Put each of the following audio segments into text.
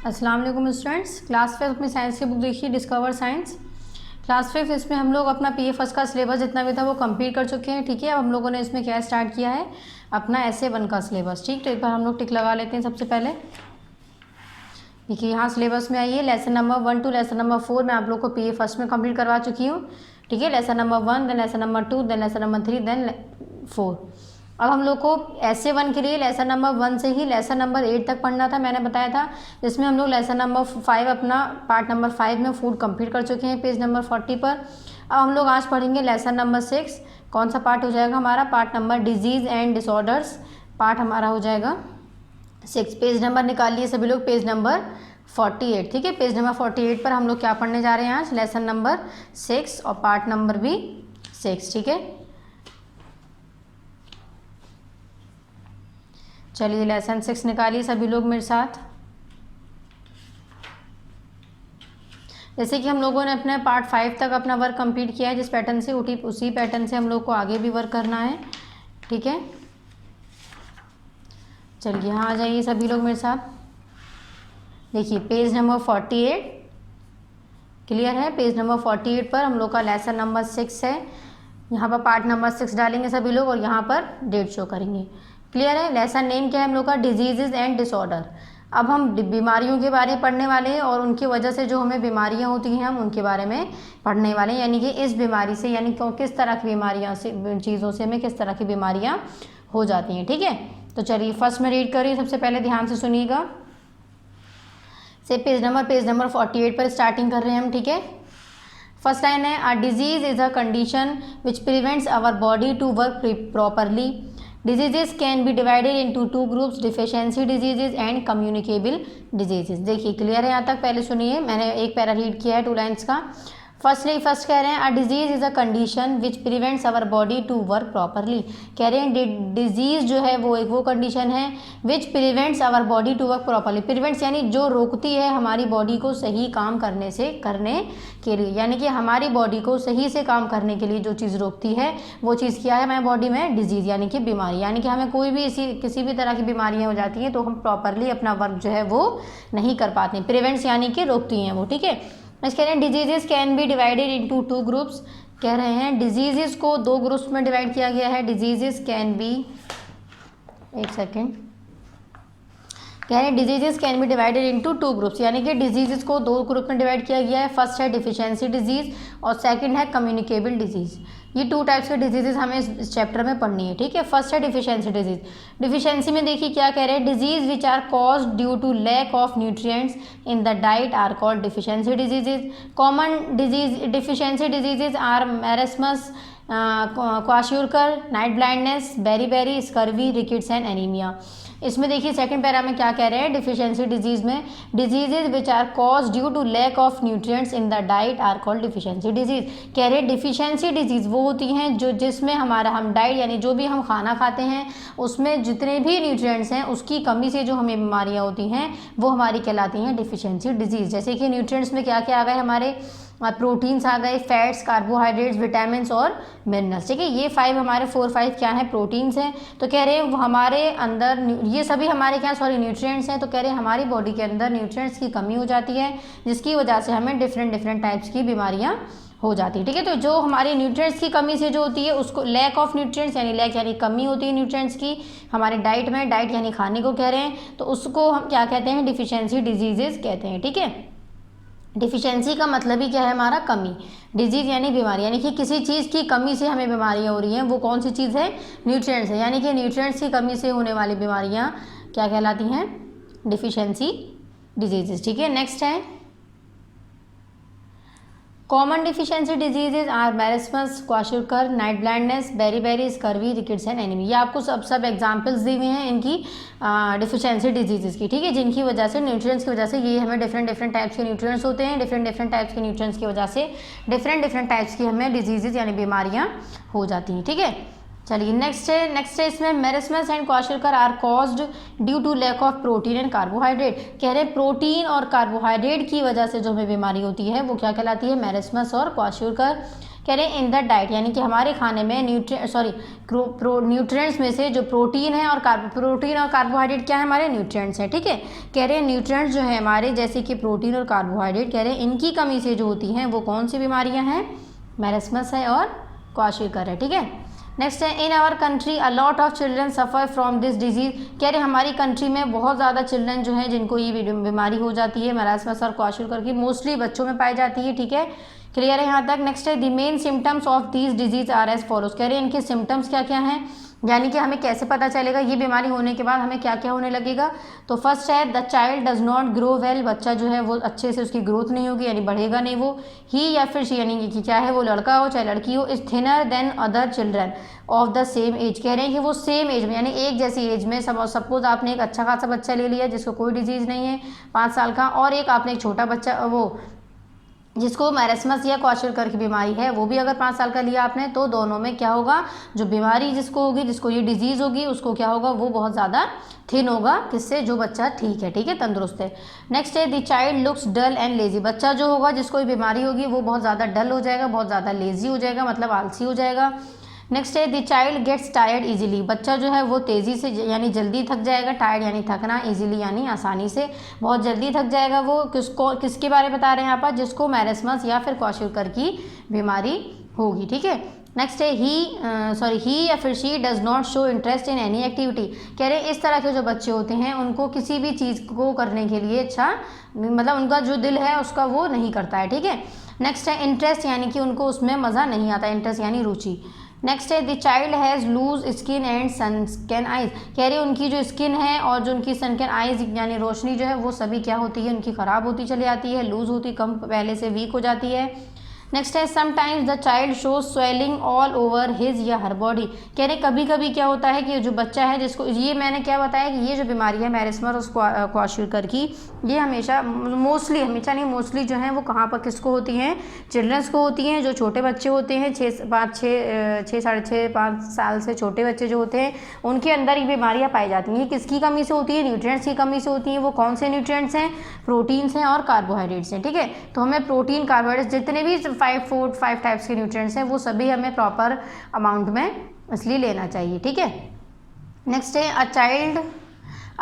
अस्सलाम वालेकुम students. Class 5 में साइंस की बुक देखिए, डिस्कवर साइंस क्लास 5। इसमें हम लोग अपना पीए फर्स्ट का सिलेबस जितना भी था वो कंप्लीट कर चुके हैं। ठीक है, अब हम लोगों ने इसमें क्या स्टार्ट किया है, अपना ऐसे 1 का सिलेबस। ठीक, तो एक बार हम लोग टिक लगा लेते हैं। सबसे पहले देखिए यहाँ सिलेबस में आइए, lesson number 1 to lesson number 4 मैं आप लोग को पीए फर्स्ट में कंप्लीट करवा चुकी हूँ। ठीक है, lesson number 1, then lesson number 2, then lesson number 3, then 4। अब हम लोग को ऐसे 1 के लिए लेसन नंबर 1 से ही लेसन नंबर 8 तक पढ़ना था, मैंने बताया था। जिसमें हम लोग लेसन नंबर 5 अपना पार्ट नंबर 5 में फूड कंप्लीट कर चुके हैं पेज नंबर 40 पर। अब हम लोग आज पढ़ेंगे लेसन नंबर 6। कौन सा पार्ट हो जाएगा हमारा? Part number disease and disorders part हमारा हो जाएगा 6। पेज नंबर निकालिए सभी लोग, पेज नंबर 48। ठीक है, पेज नंबर 48 पर हम लोग क्या पढ़ने जा रहे हैं आज? लेसन नंबर 6 और पार्ट नंबर भी 6। ठीक है, चलिए लेसन 6 निकालिए सभी लोग मेरे साथ। जैसे कि हम लोगों ने अपने पार्ट 5 तक अपना वर्क कंप्लीट किया है, जिस पैटर्न से उसी पैटर्न से हम लोग को आगे भी वर्क करना है। ठीक है, चलिए यहाँ आ जाइए सभी लोग मेरे साथ। देखिए पेज नंबर 48 क्लियर है। पेज नंबर 48 पर हम लोग का लेसन नंबर 6 है। यहाँ पर पार्ट नंबर 6 डालेंगे सभी लोग और यहाँ पर डेट शो करेंगे। क्लियर है। लेसन नेम क्या है हम लोग का? Disease and disorder. अब हम बीमारियों के बारे में पढ़ने वाले हैं और उनकी वजह से जो हमें बीमारियां होती हैं हम उनके बारे में पढ़ने वाले हैं। यानी कि इस बीमारी से, यानी किस तरह की बीमारियां से, चीज़ों से हमें किस तरह की बीमारियां हो जाती हैं। ठीक है, तो चलिए फर्स्ट में रीड करिए, सबसे पहले ध्यान से सुनिएगा। से पेज नंबर 48 पर स्टार्टिंग कर रहे हैं हम। ठीक है, फर्स्ट लाइन है, a disease is a condition which prevents our body to work properly. Diseases can be divided into 2 groups, deficiency diseases and communicable diseases. देखिए क्लियर है यहाँ तक? पहले सुनिए, मैंने एक पैरा रीड किया है 2 लाइन्स का। फर्स्ट कह रहे हैं, a disease is a condition which prevents our body to work properly. कह रहे हैं डिजीज़ जो है वो एक वो कंडीशन है which prevents our body to work properly. Prevents यानी जो रोकती है हमारी बॉडी को सही काम करने के लिए, यानी कि हमारी बॉडी को सही से काम करने के लिए जो चीज़ रोकती है वो चीज़ क्या है हमारी बॉडी में? डिजीज़ यानी कि बीमारी। यानी कि हमें कोई भी किसी भी तरह की बीमारियाँ हो जाती हैं तो हम प्रॉपरली अपना वर्क जो है वो नहीं कर पाते। प्रिवेंट्स यानी कि रोकती हैं वो। ठीक है, नेक्स्ट कह रहे हैं, diseases can be divided into 2 groups. कह रहे हैं डिजीजेस को 2 ग्रुप्स में डिवाइड किया गया है। डिजीजेस कैन बी, एक सेकेंड, कह रहे हैं diseases can be divided into 2 groups, यानी कि डिजीजेस को 2 ग्रुप में डिवाइड किया गया है। फर्स्ट है डिफिशियंसी डिजीज और सेकंड है कम्युनिकेबल डिजीज। ये 2 टाइप्स के डिजीजेस हमें इस चैप्टर में पढ़नी है। ठीक है, फर्स्ट है डिफिशियंसी डिजीज। डिफिशियंसी में देखिए क्या कह रहे हैं, disease which are caused due to lack of nutrients in the diet are called deficiency diseases. Common deficiency diseases are marasmus, kwashiorkor, night blindness, beri, scurvy, rickets and anaemia. इसमें देखिए second para में क्या कह रहे हैं, deficiency disease में, diseases which are cause due to lack of nutrients in the diet are called deficiency disease. कह रहे हैं डिफिशियंसी डिजीज वो होती हैं जो जिसमें हम डाइट यानी जो भी हम खाना खाते हैं उसमें जितने भी न्यूट्रिएंट्स हैं उसकी कमी से जो हमें बीमारियां होती हैं वो हमारी कहलाती हैं डिफिशियंसी डिजीज। जैसे कि न्यूट्रिएंट्स में क्या क्या आ गए हमारे? प्रोटीन्स आ गए, फैट्स, कार्बोहाइड्रेट्स, विटामिन्स और मिनरल्स। ठीक है, ये 5 हमारे 4-5 क्या हैं? प्रोटीन्स हैं। तो कह रहे हैं वो हमारे अंदर ये सभी हमारे क्या न्यूट्रिएंट्स हैं। तो कह रहे हैं हमारी बॉडी के अंदर न्यूट्रिएंट्स की कमी हो जाती है जिसकी वजह से हमें डिफरेंट टाइप्स की बीमारियां हो जाती है। ठीक है, तो जो हमारी न्यूट्रिएंट्स की कमी से जो होती है उसको लैक ऑफ न्यूट्रिएंट्स यानी लैक यानी कमी होती है न्यूट्रिएंट्स की हमारे डाइट में, डाइट यानी खाने को कह रहे हैं, तो उसको हम क्या कहते हैं? डिफिशियंसी डिजीजेज कहते हैं। ठीक है, डिफिशियंसी का मतलब ही क्या है हमारा? कमी। डिजीज यानी बीमारी, यानी कि किसी चीज़ की कमी से हमें बीमारियां हो रही हैं, वो कौन सी चीज़ है? न्यूट्रिएंट्स है। यानी कि न्यूट्रिएंट्स की कमी से होने वाली बीमारियां क्या कहलाती हैं? Deficiency diseases. ठीक है, नेक्स्ट है, common deficiency diseases are marasmus, kwashiorkor, night blindness, beri, scurvy, rickets and anaemia. ये आपको सब एग्जांपल्स दी हुई हैं इनकी डिफिशियंसी डिजीजेज की। ठीक है, जिनकी वजह से न्यूट्रिएंट्स की वजह से ये हमें डिफरेंट टाइप्स के न्यूट्रिएंट्स होते हैं, डिफरेंट टाइप्स के न्यूट्रिएंट्स की वजह से डिफरेंट टाइप्स की हमें डिजीजेज यानी बीमारियाँ हो जाती हैं। ठीक है, चलिए नेक्स्ट है इसमें marasmus and kwashiorkor are caused due to lack of protein and carbohydrate. कह रहे हैं प्रोटीन और कार्बोहाइड्रेट की वजह से जो हमें बीमारी होती है वो क्या कहलाती है? मैरस्मस और क्वाशियोरकर। कह रहे हैं इन द डाइट, यानी कि हमारे खाने में न्यूट्रिएंट्स में से जो प्रोटीन है और कार्बोहाइड्रेट क्या है, हमारे न्यूट्रिएंट्स हैं, ठीक है। कह रहे हैं न्यूट्रिएंट्स जो है हमारे, जैसे कि प्रोटीन और कार्बोहाइड्रेट, कह रहे हैं इनकी कमी से जो होती हैं वो कौन सी बीमारियां हैं, मैरस्मस है और क्वाशिकर है, ठीक है। नेक्स्ट है in our country a lot of children suffer from this disease, कह रहे हमारी कंट्री में बहुत ज़्यादा चिल्ड्रन जो हैं जिनको ये बीमारी हो जाती है, मैरस्मस और क्वाशिकर की, मोस्टली बच्चों में पाई जाती है, ठीक है। क्लियर है यहाँ तक। नेक्स्ट है the main symptoms of these disease are as follows, कह रहे हैं इनके सिम्टम्स क्या क्या हैं, यानी कि हमें कैसे पता चलेगा ये बीमारी होने के बाद हमें क्या क्या होने लगेगा। तो फर्स्ट है the child does not grow well, बच्चा जो है वो अच्छे से उसकी ग्रोथ नहीं होगी, यानी बढ़ेगा नहीं वो। ही या फिर शी, यानी कि क्या है वो लड़का हो चाहे लड़की हो, is thinner than other children of the same age, कह रहे हैं कि वो सेम एज में, यानी एक जैसी एज में, सपोज आपने एक अच्छा खासा बच्चा ले लिया जिसको कोई डिजीज़ नहीं है 5 साल का, और एक आपने एक छोटा बच्चा वो जिसको मैरस्मस या क्वाशिकर की बीमारी है वो भी अगर 5 साल का लिया आपने, तो दोनों में क्या होगा, जो बीमारी जिसको होगी, जिसको ये डिजीज़ होगी, उसको क्या होगा, वो बहुत ज़्यादा थिन होगा, किससे, जो बच्चा ठीक है, तंदुरुस्त है। नेक्स्ट है the child looks dull and lazy, बच्चा जो होगा जिसको ये बीमारी होगी वो बहुत ज़्यादा डल हो जाएगा, बहुत ज़्यादा लेजी हो जाएगा, मतलब आलसी हो जाएगा। नेक्स्ट है the child gets tired easily, बच्चा जो है वो तेज़ी से यानी जल्दी थक जाएगा, टायर्ड यानी थकना, इजीली यानी आसानी से, बहुत जल्दी थक जाएगा वो। किसके बारे में बता रहे हैं यहाँ पर, जिसको मैरस्मस या फिर क्वाशिकर की बीमारी होगी, ठीक है। नेक्स्ट है ही या फिर she does not show interest in any activity, कह रहे हैं इस तरह के जो बच्चे होते हैं उनको किसी भी चीज़ को करने के लिए मतलब उनका जो दिल है उसका वो नहीं करता है, ठीक है। नेक्स्ट है इंटरेस्ट, यानी कि उनको उसमें मज़ा नहीं आता, इंटरेस्ट यानी रुचि। नेक्स्ट है the child has loose skin and sunken eyes, कह रही है उनकी जो स्किन है और जो उनकी सनस्कैन आइज यानी रोशनी जो है वो सभी क्या होती है, उनकी ख़राब होती चली जाती है, लूज़ होती, कम पहले से वीक हो जाती है। नेक्स्ट है sometimes the child shows swelling all over his या हर बॉडी, कह रहे कभी कभी क्या होता है कि जो बच्चा है जिसको ये मैंने क्या बताया कि ये जो बीमारी है मैरस्मस और क्वाशिकर की, ये हमेशा नहीं मोस्टली जो है वो कहाँ पर किसको होती हैं, चिल्ड्रंस को होती हैं, जो छोटे बच्चे होते हैं 6 साढ़े 6 5 साल से छोटे बच्चे जो होते हैं उनके अंदर ये बीमारियाँ पाई जाती हैं। ये किसकी कमी से होती है, न्यूट्रिएंट्स की कमी से होती हैं। वो कौन से न्यूट्रिएंट्स हैं, प्रोटीन्स हैं और कार्बोहाइड्रेट्स हैं, ठीक है। तो हमें प्रोटीन, कार्बोहाइड्रेट्स जितने भी 5 टाइप्स के न्यूट्रिएंट्स हैं वो सभी हमें प्रॉपर अमाउंट में इसलिए लेना चाहिए, ठीक है। नेक्स्ट है a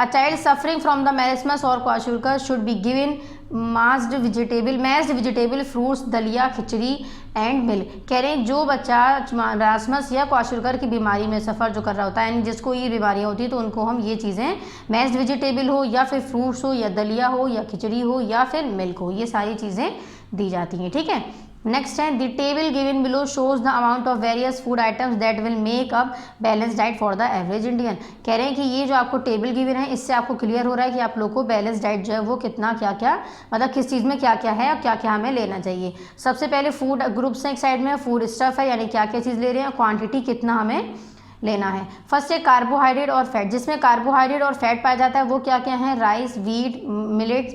child suffering from the marasmus और kwashiorkor should be given mashed vegetable fruits, dalia, khichdi and milk, कह रहे हैं जो बच्चा मैरस्मस या क्वाशिकर की बीमारी में सफ़र जो कर रहा होता है, यानी जिसको ये बीमारियाँ होती है, तो उनको हम ये चीज़ें मैस्ड वेजिटेबल हो या फिर फ्रूट्स हो या दलिया हो या खिचड़ी हो या फिर मिल्क हो, ये सारी चीज़ें दी जाती हैं, ठीक है। नेक्स्ट है the table given below shows the amount of various food items that will make up balance diet for the average Indian, कह रहे हैं कि ये जो आपको टेबल गिवन है इससे आपको क्लियर हो रहा है कि आप लोग को बैलेंस डाइट जो है वो कितना क्या क्या मतलब किस चीज़ में क्या क्या है और क्या क्या हमें लेना चाहिए। सबसे पहले फूड ग्रुप्स हैं, एक साइड में फूड स्टफ है यानी क्या क्या चीज़ ले रहे हैं, क्वान्टिटी कितना हमें लेना है। फर्स्ट है कार्बोहाइड्रेट और फैट, जिसमें कार्बोहाइड्रेट और फैट पाया जाता है वो क्या क्या है, राइस, व्हीट,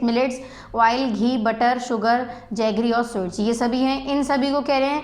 मिलेट्स, ऑयल, घी, बटर, शुगर, जैगरी और स्वीट्स, ये सभी हैं। इन सभी को कह रहे हैं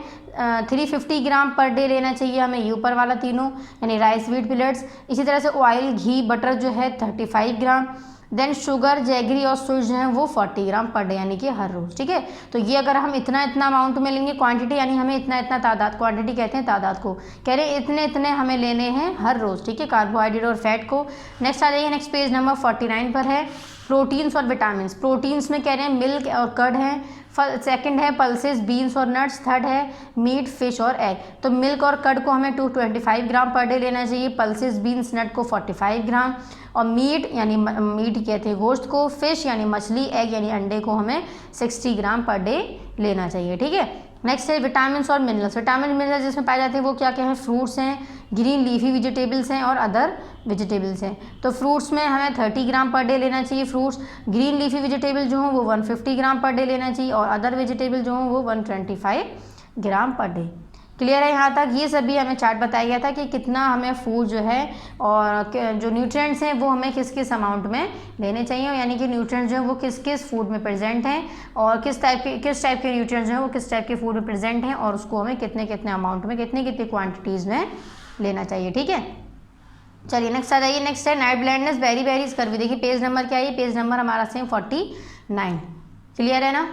350 ग्राम पर डे लेना चाहिए हमें, ये ऊपर वाला तीनों यानी राइस, व्हीट, मिलेट्स। इसी तरह से ऑयल, घी, बटर जो है 35 ग्राम, देन शुगर, जैगरी और स्वीट्स जो हैं वो 40 ग्राम पर डे यानी कि हर रोज़, ठीक है। तो ये अगर हम इतना अमाउंट में लेंगे, क्वांटिटी यानी हमें इतना तादाद, क्वांटिटी कहते हैं तादाद को, कह रहे हैं इतने हमें लेने हैं हर रोज़, ठीक है, कार्बोहाइड्रेट और फैट को। नेक्स्ट आ जाइए, नेक्स्ट पेज नंबर 49 पर है प्रोटीन्स और विटामिन्स। प्रोटीन्स में कह रहे हैं मिल्क और कर्ड हैं, सेकंड है पल्सेस, बीन्स और नट्स, थर्ड है मीट, फिश और एग। तो मिल्क और कर्ड को हमें 225 ग्राम पर डे लेना चाहिए, पल्सेस, बीन्स, नट को 45 ग्राम, और मीट यानी मीट कहते हैं गोश्त को, फिश यानी मछली, एग यानी अंडे को हमें 60 ग्राम पर डे लेना चाहिए, ठीक है। नेक्स्ट है विटामिन्स और मिनरल्स। विटामिन मिनरल्स जिसमें पाए जाते हैं वो क्या क्या है, फ्रूट्स हैं, ग्रीन लीफी वेजिटेबल्स हैं और अदर वेजिटेबल्स हैं। तो फ्रूट्स में हमें 30 ग्राम पर डे लेना चाहिए फ्रूट्स, ग्रीन लीफी वेजिटेबल जो हों वो 150 ग्राम पर डे लेना चाहिए और अदर वेजिटेबल जो हों वो 125 ग्राम पर डे। क्लियर है यहाँ तक। ये सभी हमें चार्ट बताया गया था कि कितना हमें फूड जो है और जो न्यूट्रिएंट्स हैं वो हमें किस किस अमाउंट में लेने चाहिए, यानी कि न्यूट्रिएंट्स जो है वो किस किस फूड में प्रेजेंट हैं और किस टाइप के न्यूट्रिएंट्स जो है वो किस टाइप के फूड में प्रेजेंट हैं और उसको हमें कितने अमाउंट में कितनी क्वान्टिटीज़ में लेना चाहिए, ठीक है। चलिए नेक्स्ट आ जाइए। नेक्स्ट है night blindness, beriberi scurvy. देखिए पेज नंबर क्या है, पेज नंबर हमारा सेम 49। क्लियर है ना।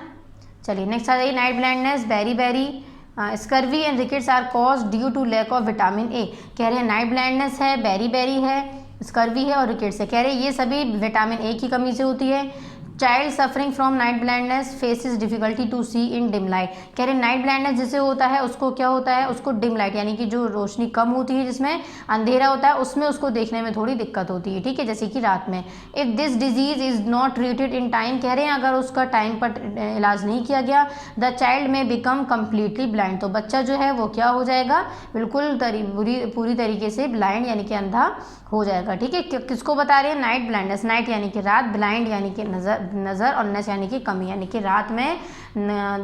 चलिए नेक्स्ट आ जाइए, night blindness, beri scurvy and rickets are cause due to lack of vitamin A. कह रहे हैं नाइट ब्लाइंडनेस है, बेरी है, स्कर्वी है और रिकेट्स है। कह रहे हैं ये सभी विटामिन ए की कमी से होती है। Child suffering from night blindness faces difficulty to see in dim light. कह रहे नाइट ब्लाइंडनेस जिसे होता है उसको क्या होता है, उसको डिम लाइट यानी कि जो रोशनी कम होती है, जिसमें अंधेरा होता है, उसमें उसको देखने में थोड़ी दिक्कत होती है, ठीक है, जैसे कि रात में। If this disease is not treated in time, कह रहे हैं अगर उसका टाइम पर इलाज नहीं किया गया, द चाइल्ड में बिकम कम्प्लीटली ब्लाइंड, तो बच्चा जो है वो क्या हो जाएगा, बिल्कुल पूरी तरीके से ब्लाइंड यानी कि अंधा हो जाएगा, ठीक है। किसको बता रहे हैं, नाइट ब्लाइंडनेस, नाइट यानी कि रात, ब्लाइंड यानी कि नज़र और नेस यानी कि कमी, यानी कि रात में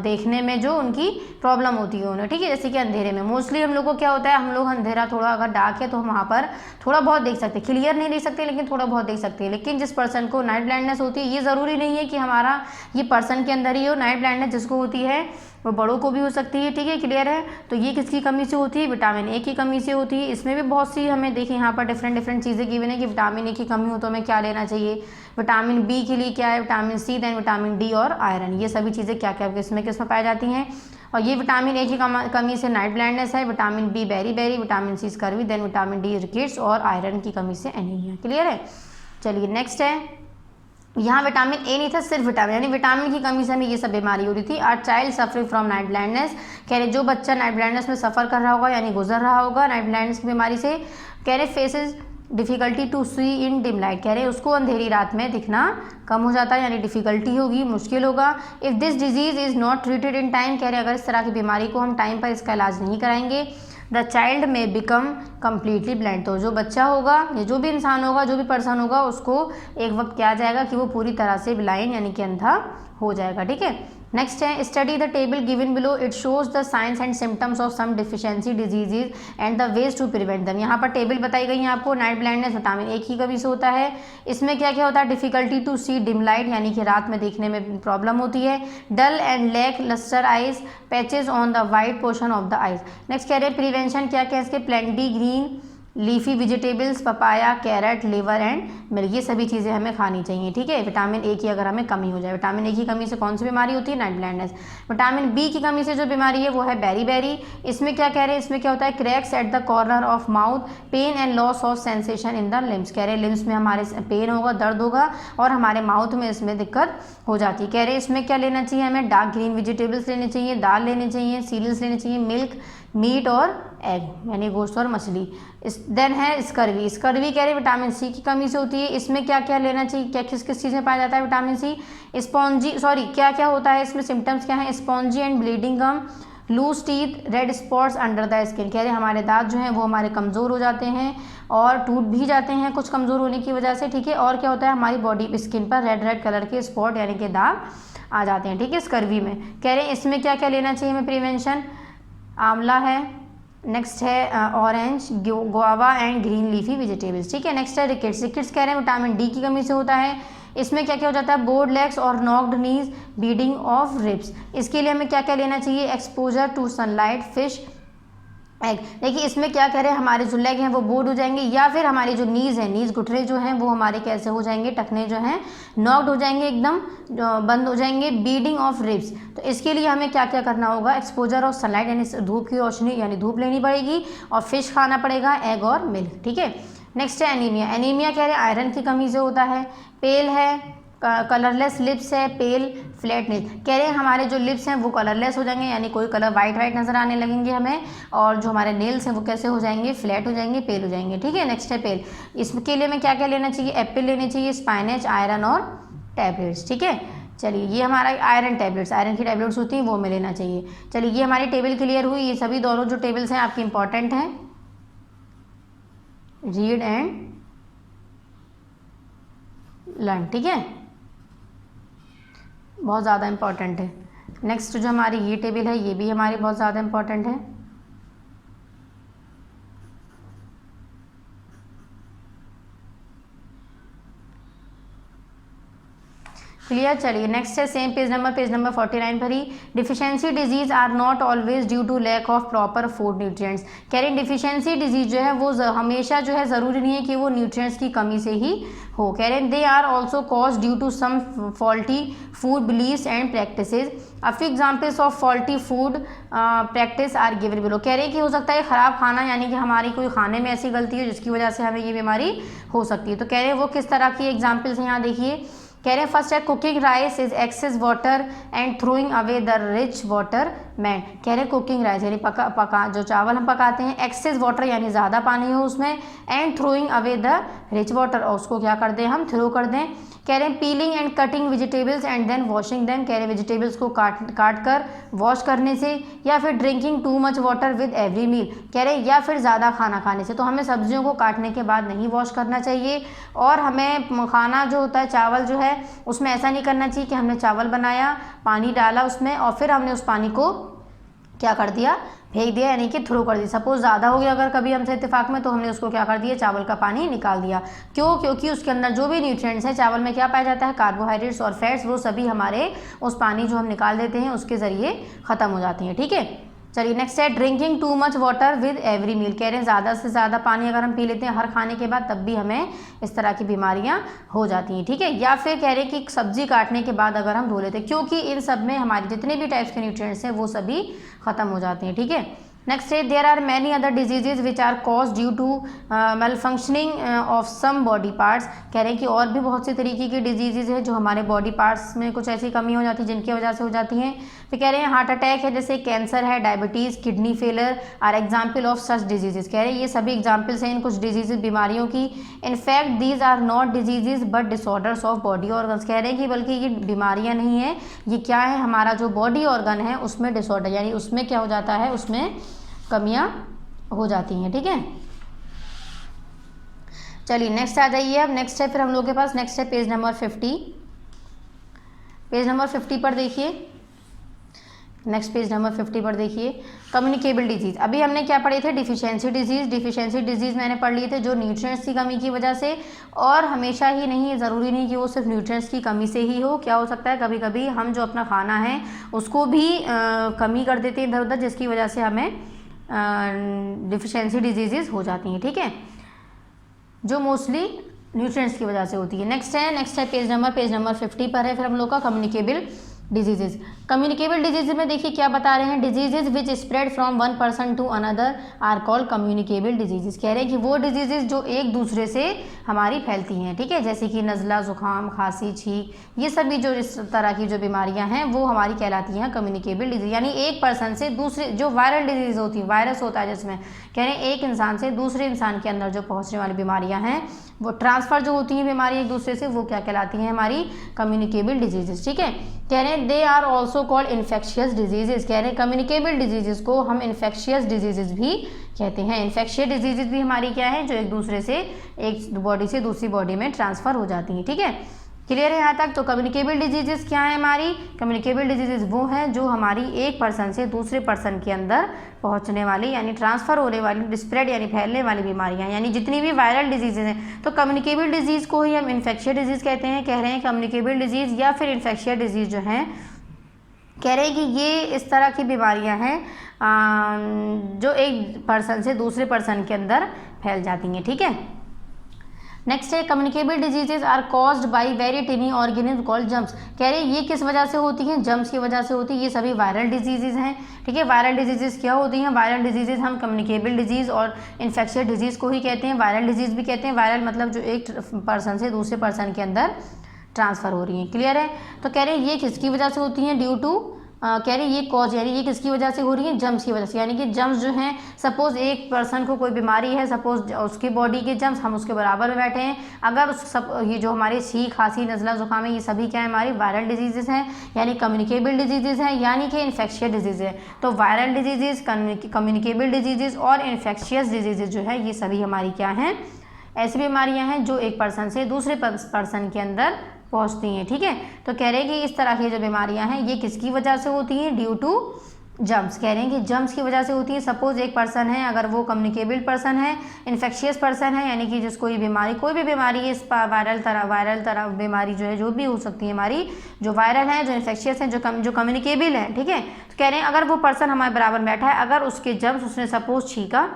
देखने में जो उनकी प्रॉब्लम होती है उन्हें, ठीक है, जैसे कि अंधेरे में। मोस्टली हम लोग को क्या होता है, हम लोग अंधेरा थोड़ा अगर डार्क है तो हम वहाँ पर थोड़ा बहुत देख सकते हैं, क्लियर नहीं देख सकते लेकिन थोड़ा बहुत देख सकते हैं। लेकिन जिस पर्सन को नाइट ब्लाइंडनेस होती है, ये ज़रूरी नहीं है कि हमारा ये पर्सन के अंदर ही हो। नाइट ब्लाइंडनेस जिसको होती है वो बड़ों को भी हो सकती है, ठीक है, क्लियर है। तो ये किसकी कमी से होती है, विटामिन ए की कमी से होती है। इसमें भी बहुत सी हमें देखिए यहाँ पर डिफरेंट चीज़ें गिवन है कि विटामिन ए की कमी हो तो हमें क्या लेना चाहिए। विटामिन बी के लिए क्या है, vitamin C, then vitamin D और आयरन, ये सभी चीज़ें क्या क्या किसमें पाई जाती हैं। और ये विटामिन ए की कमी से नाइट ब्लाइंडनेस है, vitamin B beri, vitamin C scurvy, then vitamin D rickets और आयरन की कमी से एनीमिया, क्लियर है। चलिए नेक्स्ट है, यहाँ विटामिन ए नहीं था, सिर्फ विटामिन, यानी विटामिन की कमी से हमें ये सब बीमारी हो रही थी। Are child suffering from night blindness, कह रहे जो बच्चा नाइट ब्लाइंडनेस में सफ़र कर रहा होगा यानी गुजर रहा होगा नाइट ब्लाइंडनेस की बीमारी से, कह रहे faces difficulty to see in dim light, कह रहे उसको अंधेरी रात में दिखना कम हो जाता है, यानी डिफिकल्टी होगी, मुश्किल होगा। If this disease is not treated in time, कह रहे अगर इस तरह की बीमारी को हम टाइम पर इसका इलाज नहीं कराएंगे, द चाइल्ड में बिकम कम्प्लीटली ब्लाइंड, तो जो बच्चा होगा या जो भी इंसान होगा, जो भी पर्सन होगा, उसको एक वक्त क्या आ जाएगा कि वो पूरी तरह से ब्लाइंड यानी कि अंधा हो जाएगा, ठीक है। नेक्स्ट है, study the table given below, it shows the science and symptoms of some deficiency diseases and the ways to prevent them. यहाँ पर टेबल बताई गई है आपको। नाइट ब्लाइंडनेस विटामिन ए की कमी से होता है, इसमें क्या क्या होता है, difficulty to see dim light यानी कि रात में देखने में प्रॉब्लम होती है, dull and lack lustre eyes, patches on the white portion of the eyes. Next कह रहे हैं प्रिवेंशन क्या क्या इसके, plenty green leafy vegetables, papaya, carrot, liver and milk, ये सभी चीज़ें हमें खानी चाहिए, ठीक है। विटामिन ए की अगर हमें कमी हो जाए, विटामिन ए की कमी से कौन सी बीमारी होती है, नाइट ब्लाइंडनेस। विटामिन बी की कमी से जो बीमारी है वो है बेरी, इसमें क्या कह रहे हैं, इसमें क्या होता है, cracks at the corner of mouth, pain and loss of sensation in the limbs, कह रहे हैं लिम्स में हमारे पेन होगा, दर्द होगा और हमारे माउथ में इसमें दिक्कत हो जाती है। कह रहे हैं इसमें क्या लेना चाहिए, हमें डार्क ग्रीन वेजिटेबल्स लेने चाहिए, दाल लेने चाहिए, सीरियल्स लेने चाहिए, मिल्क, मीट और एग यानी गोश्त और मछली। देन है स्कर्वी, स्कर्वी कह रहे हैं विटामिन सी की कमी से होती है, इसमें क्या क्या लेना चाहिए, क्या किस किस चीज़ में पाया जाता है विटामिन सी, क्या क्या होता है इसमें, सिम्टम्स क्या है, spongy and bleeding gum, loose teeth, red spots under the skin, कह रहे हैं हमारे दांत जो हैं वो हमारे कमज़ोर हो जाते हैं और टूट भी जाते हैं कुछ कमज़ोर होने की वजह से, ठीक है। और क्या होता है, हमारी बॉडी स्किन पर रेड कलर के स्पॉट यानी कि दाग आ जाते हैं, ठीक है, स्कर्वी में। कह रहे हैं इसमें क्या क्या लेना चाहिए हमें प्रिवेंशन, आंवला है, नेक्स्ट है orange, guava and green leafy vegetables, ठीक है। नेक्स्ट है रिकेट्स, रिकेट्स कह रहे हैं विटामिन डी की कमी से होता है, इसमें क्या क्या हो जाता है, बोर्ड लेग्स और knocked knees, bleeding of ribs, इसके लिए हमें क्या क्या लेना चाहिए, exposure to sunlight, fish, egg. देखिए इसमें क्या कह रहे हैं, हमारे जो लेग हैं वो बोर्ड हो जाएंगे या फिर हमारी जो नीज है, नीज घुटने जो हैं वो हमारे कैसे हो जाएंगे, टखने जो हैं नॉक्ड हो जाएंगे, एकदम बंद हो जाएंगे, ब्लीडिंग ऑफ रिब्स। तो इसके लिए हमें क्या क्या करना होगा, एक्सपोजर ऑफ सनलाइट यानी धूप की रोशनी यानी धूप लेनी पड़ेगी और फिश खाना पड़ेगा, एग और मिल्क, ठीक है। नेक्स्ट है एनीमिया, एनीमिया कह रहे हैं आयरन की कमी से होता है, पेल है, कलरलेस लिप्स है, पेल फ्लैट नेल, कह रहे हैं हमारे जो लिप्स हैं वो कलरलेस हो जाएंगे यानी कोई कलर वाइट नज़र आने लगेंगे हमें, और जो हमारे नेल्स हैं वो कैसे हो जाएंगे, फ्लैट हो जाएंगे, पेल हो जाएंगे, ठीक है। नेक्स्ट है पेल, इसके लिए हमें क्या क्या लेना चाहिए, एप्पल लेने चाहिए, स्पाइनेच, आयरन और टैबलेट्स, ठीक है। चलिए ये हमारा आयरन टैबलेट्स, आयरन की टैबलेट्स होती हैं वो हमें लेना चाहिए। चलिए ये हमारी टेबल क्लियर हुई, ये सभी दोनों जो टेबल्स हैं आपकी इंपॉर्टेंट हैं, रीड एंड लर्न, ठीक है, बहुत ज़्यादा इंपॉर्टेंट है। नेक्स्ट जो हमारी ये टेबल है ये भी हमारी बहुत ज़्यादा इंपॉर्टेंट है। क्लियर। चलिए नेक्स्ट है सेम पेज नंबर 49 पर ही। Deficiency disease are not always due to lack of proper food nutrients. कह रहे हैं डिफिशियंसी डिजीज जो है वो हमेशा जो है ज़रूरी नहीं है कि वो न्यूट्रिएंट्स की कमी से ही हो। कह रहे हैं they are also cause due to some faulty food believes and practices. A few examples of faulty food practice are given below. कह रहे हैं कि हो सकता है ख़राब खाना, यानी कि हमारी कोई खाने में ऐसी गलती है जिसकी वजह से हमें ये बीमारी हो सकती है। तो कह रहे हैं वो किस तरह की एग्जाम्पल्स हैं, यहाँ देखिए। कह रहे हैं फर्स्ट है cooking rice is excess water and throwing away the rich water man. कह रहे हैं कुकिंग राइस यानी पका जो चावल हम पकाते हैं, एक्सेस वाटर यानी ज़्यादा पानी हो उसमें, and throwing away the rich water, और उसको क्या कर दें हम, थ्रो कर दें। कह रहे हैं peeling and cutting vegetables and then washing them. कह रहे हैं वेजिटेबल्स को काट कर वॉश करने से, या फिर drinking too much water with every meal. कह रहे हैं या फिर ज़्यादा खाना खाने से। तो हमें सब्जियों को काटने के बाद नहीं वॉश करना चाहिए, और हमें खाना जो होता है चावल जो है उसमें ऐसा नहीं करना चाहिए कि हमने चावल बनाया, पानी डाला उसमें और फिर हमने उस पानी को क्या कर दिया, फेंक दिया, यानी कि थ्रो कर दिया। सपोज ज़्यादा हो गया अगर कभी हमसे इत्तेफाक में, तो हमने उसको क्या कर दिया, चावल का पानी निकाल दिया। क्यों? क्योंकि उसके अंदर जो भी न्यूट्रिएंट्स हैं, चावल में क्या पाया जाता है, कार्बोहाइड्रेट्स और फैट्स, वो सभी हमारे उस पानी जो हम निकाल देते हैं उसके ज़रिए ख़त्म हो जाती हैं। ठीक है। चलिए नेक्स्ट है drinking too much water with every meal. कह रहे हैं ज़्यादा से ज़्यादा पानी अगर हम पी लेते हैं हर खाने के बाद, तब भी हमें इस तरह की बीमारियां हो जाती हैं। ठीक है। या फिर कह रहे हैं कि सब्जी काटने के बाद अगर हम धो लेते हैं, क्योंकि इन सब में हमारे जितने भी टाइप्स के न्यूट्रिएंट्स हैं वो सभी ख़त्म हो जाते हैं। ठीक है। नेक्स्ट है there are many other diseases which are cause due to malfunctioning of some body parts. कह रहे हैं कि और भी बहुत से तरीके की डिजीजेज है जो हमारे बॉडी पार्ट्स में कुछ ऐसी कमी हो जाती है जिनकी वजह से हो जाती हैं। फिर कह रहे हैं हार्ट अटैक है, जैसे कैंसर है, diabetes, kidney failure are example of such diseases. कह रहे हैं ये सभी एग्जाम्पल्स हैं इन कुछ डिजीजेज बीमारियों की। In fact these are not diseases but disorders of body organs. कह रहे हैं कि बल्कि ये बीमारियां नहीं है, ये क्या है, हमारा जो बॉडी ऑर्गन है उसमें डिसऑर्डर, यानी उसमें क्या हो जाता है, उसमें कमियां हो जाती हैं। ठीक है। चलिए नेक्स्ट आ जाइए। अब नेक्स्ट है फिर हम लोग के पास, नेक्स्ट है पेज नंबर 50। पेज नंबर 50 पर देखिए, नेक्स्ट पेज नंबर 50 पर देखिए कम्युनिकेबल डिजीज़। अभी हमने क्या पढ़े थे, डिफिशियंसी डिजीज़। डिफिशियंसी डिजीज़ मैंने पढ़ लिए थे जो न्यूट्रिएंट्स की कमी की वजह से, और हमेशा ही नहीं, ज़रूरी नहीं कि वो सिर्फ न्यूट्रिएंट्स की कमी से ही हो। क्या हो सकता है, कभी कभी हम जो अपना खाना है उसको भी कमी कर देते हैं इधर उधर, जिसकी वजह से हमें डिफिशियंसी डिजीज़ हो जाती हैं। ठीक है, जो मोस्टली न्यूट्रिएंट्स की वजह से होती है। नेक्स्ट है पेज नंबर 50 पर है फिर हम लोग का कम्युनिकेबल डिजीजेज। कम्युनिकेबल डिजीज में देखिए क्या बता रहे हैं, diseases which spread from one person to another are called communicable diseases. कह रहे हैं कि वो डिजीजेज जो एक दूसरे से हमारी फैलती हैं। ठीक है, जैसे कि नज़ला, ज़ुकाम, खांसी, छींक, ये सभी जो इस तरह की जो बीमारियां हैं वो हमारी कहलाती हैं कम्युनिकेबल डिजीज। यानी एक पर्सन से दूसरे, जो वायरल डिजीज होती है, वायरस होता है जिसमें, कह रहे हैं एक इंसान से दूसरे इंसान के अंदर जो पहुँचने वाली बीमारियाँ हैं, वो ट्रांसफ़र जो होती हैं बीमारी एक दूसरे से, वो क्या कहलाती हैं, हमारी कम्युनिकेबल डिजीजेज। ठीक है। कह रहे हैं they are also called infectious diseases. कह रहे हैं कम्युनिकेबल डिजीजेज को हम इन्फेक्शियस डिजीजेज भी कहते हैं। इन्फेक्शियस डिजीजेज भी हमारी क्या है, जो एक दूसरे से, एक बॉडी से दूसरी बॉडी में ट्रांसफ़र हो जाती हैं। ठीक है, क्लियर है यहाँ तक। तो कम्युनिकेबल डिजीजेज क्या है हमारी, कम्युनिकेबल डिजीजेज वो हैं जो हमारी एक पर्सन से दूसरे पर्सन के अंदर पहुँचने वाली, यानी ट्रांसफ़र होने वाली, स्प्रेड यानी फैलने वाली बीमारियाँ, यानी जितनी भी वायरल डिजीजेज हैं। तो कम्युनिकेबल डिजीज़ को ही हम इन्फेक्शियस डिजीज़ कहते हैं। कह रहे हैं कम्युनिकेबल डिजीज़ या फिर इन्फेक्शियस डिजीज़ जो हैं, कह रहे हैं कि ये इस तरह की बीमारियां हैं जो एक पर्सन से दूसरे पर्सन के अंदर फैल जाती हैं। ठीक है। नेक्स्ट है communicable diseases are caused by very tiny organism called germs. कह रहे हैं ये किस वजह से होती हैं, जर्म्स की वजह से होती है। ये सभी वायरल डिजीजेज हैं। ठीक है, वायरल डिजीजेज क्या होती हैं, वायरल डिजीजेज हम कम्युनिकेबल डिजीज़ और इन्फेक्शियस डिजीज़ को ही कहते हैं, वायरल डिजीज़ भी कहते हैं। वायरल मतलब जो एक पर्सन से दूसरे पर्सन के अंदर ट्रांसफ़र हो रही हैं। क्लियर है। तो कह रहे हैं ये किसकी वजह से होती हैं, ड्यू टू, कह रहे हैं ये कॉज, यानी ये किसकी वजह से हो रही है, जर्म्स की वजह से। यानी कि जर्म्स जो हैं, सपोज एक पर्सन को कोई बीमारी है, सपोज उसकी बॉडी के जर्म्स हम उसके बराबर में बैठे हैं, अगर ये जो हमारे छींक, खांसी, नज़ला, ज़ुकाम है, ये सभी क्या है, हमारी वायरल डिजीजेज हैं, यानी कम्युनिकेबल डिजीजेज हैं, यानी कि इन्फेक्शियस डिजीज़ है। तो वायरल डिजीजेज, कम्युनिकेबल डिजीजेज और इन्फेक्शियस डिजीजेज जो है, ये सभी हमारी क्या हैं, ऐसी बीमारियाँ हैं जो एक पर्सन से दूसरे पर्सन के अंदर पहुँचती हैं। ठीक है। तो कह रहे हैं कि इस तरह की जो बीमारियां हैं ये किसकी वजह से होती हैं, ड्यू टू जम्स कह रहे हैं कि जम्स की वजह से होती है। सपोज एक पर्सन है, अगर वो कम्युनिकेबल पर्सन है, इन्फेक्शियस पर्सन है, यानी कि जिसको ये बीमारी, कोई भी बीमारी है, इस वायरल तरह बीमारी जो है, जो भी हो सकती है हमारी, जो वायरल है, जो इन्फेक्शियस है, जो कम्युनिकेबल है, ठीक है। तो कह रहे हैं अगर वो पर्सन हमारे बराबर बैठा है, अगर उसके जम्स उसने सपोज छींका,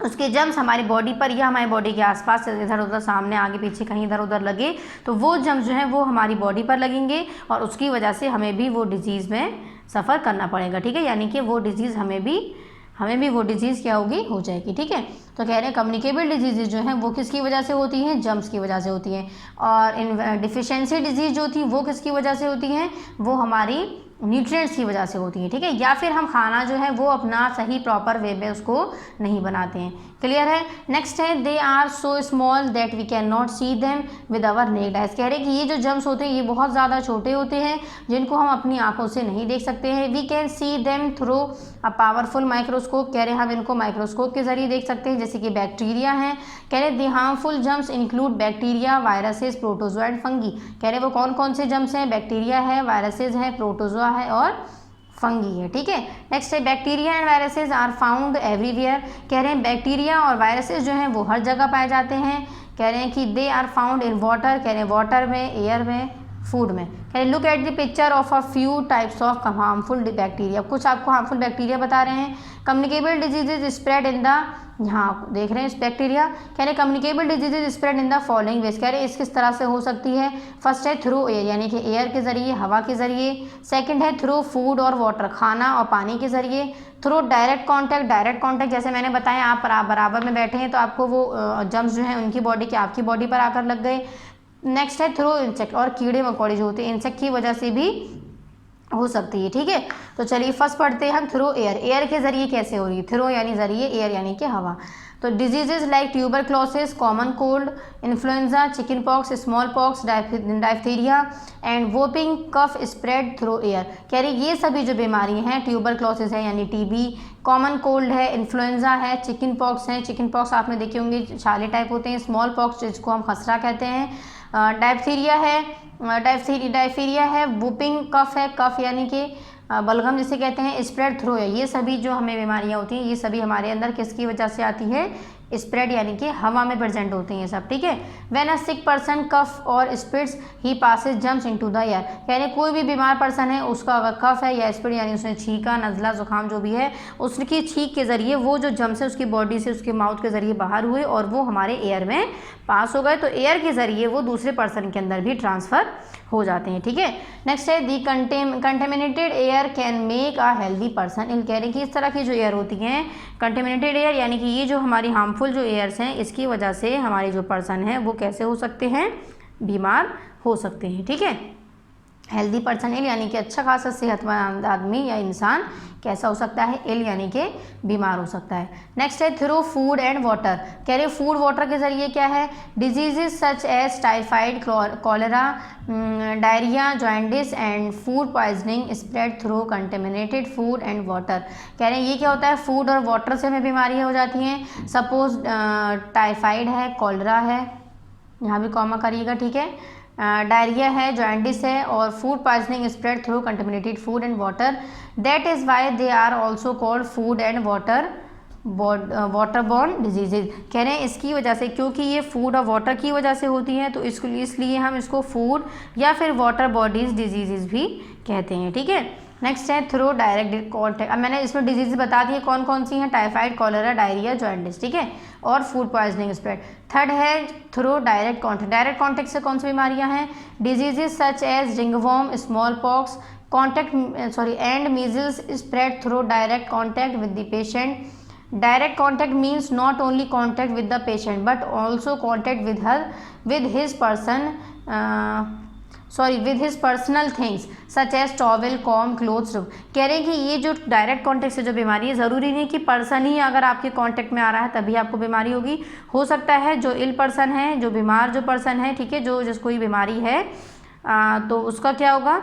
उसके जम्स हमारी बॉडी पर या हमारी बॉडी के आसपास इधर उधर, सामने आगे पीछे कहीं इधर उधर लगे, तो वो जम्स जो हैं वो हमारी बॉडी पर लगेंगे और उसकी वजह से हमें भी वो डिजीज़ में सफ़र करना पड़ेगा, ठीक है। यानी कि वो डिजीज़ हमें भी वो डिजीज़ क्या होगी, हो जाएगी, ठीक है। तो कह रहे हैं कम्युनिकेबल डिजीज़ जो हैं वो किसकी वजह से होती हैं, जम्स की वजह से होती हैं। और इन डिफिशिएंसी डिजीज़ जो थी वो किसकी वजह से होती हैं, वो हमारी न्यूट्रिएंट्स की वजह से होती है, ठीक है। या फिर हम खाना जो है वो अपना सही प्रॉपर वे में उसको नहीं बनाते हैं। क्लियर है। नेक्स्ट है they are so small that we can not see them with our naked eyes. कह रहे हैं कि ये जो जम्स होते हैं ये बहुत ज़्यादा छोटे होते हैं जिनको हम अपनी आंखों से नहीं देख सकते हैं। We can see them through a powerful microscope. कह रहे हैं हम इनको माइक्रोस्कोप के जरिए देख सकते हैं, जैसे कि बैक्टीरिया हैं। कह रहे the harmful germs include bacteria, viruses, protozoa and fungi. कह रहे वो कौन कौन से जम्स हैं, बैक्टीरिया है, वायरसेस हैं, प्रोटोजोआ है और फंगी है, ठीक है। नेक्स्ट है bacteria and viruses are found everywhere. कह रहे हैं बैक्टीरिया और वायरसेस जो हैं वो हर जगह पाए जाते हैं। कह रहे हैं कि they are found in water. कह रहे हैं वाटर में, एयर में, फूड में। कह रहे look at the picture of a few types of harmful bacteria. कुछ आपको हार्मफुल बैक्टीरिया बता रहे हैं। Communicable diseases spread in the, यहाँ देख रहे हैं इस बैक्टीरिया। कह रहे communicable diseases spread in the following ways. कह रहे इस किस तरह से हो सकती है। फर्स्ट है थ्रू एयर, यानी कि एयर के जरिए, हवा के जरिए। सेकंड है थ्रू फूड और वाटर, खाना और पानी के जरिए। Through direct contact, direct contact जैसे मैंने बताया, आप बराबर में बैठे हैं तो आपको वो जम्स जो हैं उनकी बॉडी के आपकी बॉडी पर आकर लग गए। नेक्स्ट है थ्रू इंसेक्ट, और कीड़े मकोड़े जो होते हैं इंसेक्ट की वजह से भी हो सकती है, ठीक है। तो चलिए फर्स्ट पढ़ते हैं हम थ्रू एयर। एयर के जरिए कैसे हो रही है, थ्रू यानी जरिए, एयर यानी कि हवा। तो diseases like tuberculosis, common cold, influenza, chicken pox, small pox, diphtheria and whooping cough spread through air. कह रही ये सभी जो बीमारी हैं, ट्यूबरक्लोसिस है यानी टीबी, कॉमन कोल्ड है, इन्फ्लुएंजा है, चिकन पॉक्स है, चिकन पॉक्स आपने देखे होंगे छाले टाइप होते हैं, स्मॉल पॉक्स जिसको हम खसरा कहते हैं, डायफ्थीरिया है, वुपिंग कफ है, कफ यानी कि बलगम जिसे कहते हैं, स्प्रेड थ्रू है। ये सभी जो हमें बीमारियां होती हैं ये सभी हमारे अंदर किसकी वजह से आती है, स्प्रेड यानी कि हवा में प्रेजेंट होते हैं ये सब, ठीक है। When a sick person cough और spits he passes jumps into the air. यानी कोई भी बीमार पर्सन है उसका अगर कफ है या स्पिट यानी उसने छींका, नज़ला, जुकाम जो भी है, उसकी छींक के जरिए वो जो जम्स है उसकी बॉडी से, उसके माउथ के जरिए बाहर हुए और वो हमारे एयर में पास हो गए, तो एयर के जरिए वो दूसरे पर्सन के अंदर भी ट्रांसफ़र हो जाते हैं, ठीक है। नेक्स्ट है the contaminated air can make a healthy person. इन कह रहे हैं कि इस तरह की जो एयर होती हैं, कंटेमिनेटेड एयर यानी कि ये जो हमारी हार्मफुल जो एयर्स हैं इसकी वजह से हमारे जो पर्सन हैं वो कैसे हो सकते हैं, बीमार हो सकते हैं, ठीक है। हेल्दी पर्सन इल यानी कि अच्छा खासा सेहतमंद आदमी या इंसान कैसा हो सकता है, इल यानी कि बीमार हो सकता है। नेक्स्ट है थ्रू फूड एंड वाटर। कह रहे फूड वाटर के जरिए क्या है, diseases such as typhoid, cholera, diarrhoea, jaundice and food poisoning spread through contaminated food and water. कह रहे हैं ये क्या होता है, फूड और वाटर से हमें बीमारियाँ हो जाती हैं। सपोज टाइफाइड है, कॉलेरा है, यहाँ भी कॉमा करिएगा, ठीक है, डायरिया है, जॉन्डिस है और food poisoning spread through contaminated food and water. That is why they are also called food and waterborne diseases. कह रहे हैं इसकी वजह से, क्योंकि ये फूड और वाटर की वजह से होती हैं तो इसलिए हम इसको फूड या फिर वाटर बॉडीज डिजीजेज भी कहते हैं, ठीक है। नेक्स्ट है थ्रू डायरेक्ट कॉन्टेक्ट। अब मैंने इसमें डिजीज बता दी है कौन कौन सी हैं, टाइफाइड, कॉलेरा, डायरिया, जॉन्डिस, ठीक है, और फूड पॉइजनिंग स्प्रेड। थर्ड है through direct contact. Direct contact से कौन सी बीमारियां हैं, diseases such as ringworm, small pox, and measles spread through direct contact with the patient. Direct contact means not only contact with the patient but also contact with his personal things such as towel, comb, clothes। कह रहे हैं कि ये जो direct contact से जो बीमारी है, ज़रूरी नहीं कि पर्सन ही अगर आपके कॉन्टेक्ट में आ रहा है तभी आपको बीमारी होगी। हो सकता है जो इल पर्सन है, जो बीमार जो पर्सन है, ठीक है, जिसको ये बीमारी है तो उसका क्या होगा,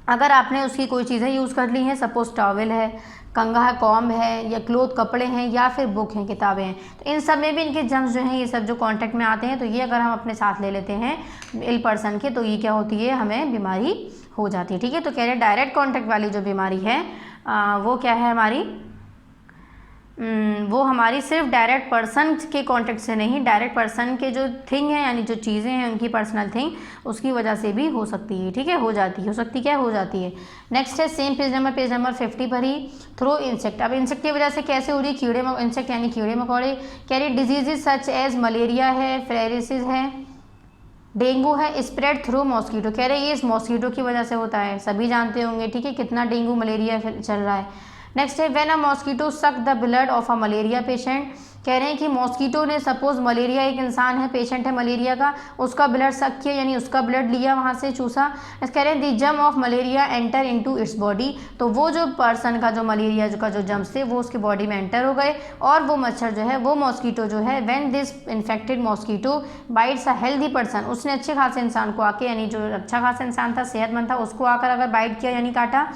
अगर आपने उसकी कोई चीज़ें यूज़ कर ली हैं, सपोज टॉवल है, कंघा है, कॉम्ब है, या क्लोथ कपड़े हैं, या फिर बुक हैं, किताबें हैं, तो इन सब में भी इनके जम्स जो हैं ये सब जो कांटेक्ट में आते हैं, तो ये अगर हम अपने साथ ले लेते हैं इल पर्सन के तो ये क्या होती है, हमें बीमारी हो जाती है, ठीक है। तो कह रहे हैं डायरेक्ट कांटेक्ट वाली जो बीमारी है, वो क्या है हमारी, वो हमारी सिर्फ डायरेक्ट पर्सन के कांटेक्ट से नहीं, डायरेक्ट पर्सन के जो थिंग है यानी जो चीज़ें हैं उनकी पर्सनल थिंग, उसकी वजह से भी हो सकती है। ठीक है, हो सकती क्या हो जाती है। नेक्स्ट है सेम पेज नंबर 50 पर ही, थ्रू इंसेक्ट। अब इंसेक्ट की वजह से कैसे हो रही, कीड़े इंसेक्ट यानी कीड़े मकोड़े, कह रही डिजीजेज सच एज मलेरिया है, फिलेरियासिस है, डेंगू है, स्प्रेड थ्रू मॉस्किटो। कह रहे ये इस मॉस्किटो की वजह से होता है, सभी जानते होंगे। ठीक है, कितना डेंगू मलेरिया चल रहा है। नेक्स्ट है when a mosquito suck the blood of a malaria patient. कह रहे हैं कि मॉस्किटो ने, सपोज मलेरिया एक इंसान है, पेशेंट है मलेरिया का, उसका ब्लड सक किया यानी उसका ब्लड लिया, वहाँ से चूसा। कह रहे हैं द जम of malaria enter into its body. तो वो जो पर्सन का जो मलेरिया का जो जम्स थे वो उसके बॉडी में एंटर हो गए, और वो मच्छर जो है, वो मॉस्किटो जो है, when this infected mosquito bytes a healthy person, उसने अच्छे खासे इंसान को आके, यानी जो अच्छा खासा इंसान था, सेहतमंद था, उसको आकर अगर बाइट किया यानी काटा,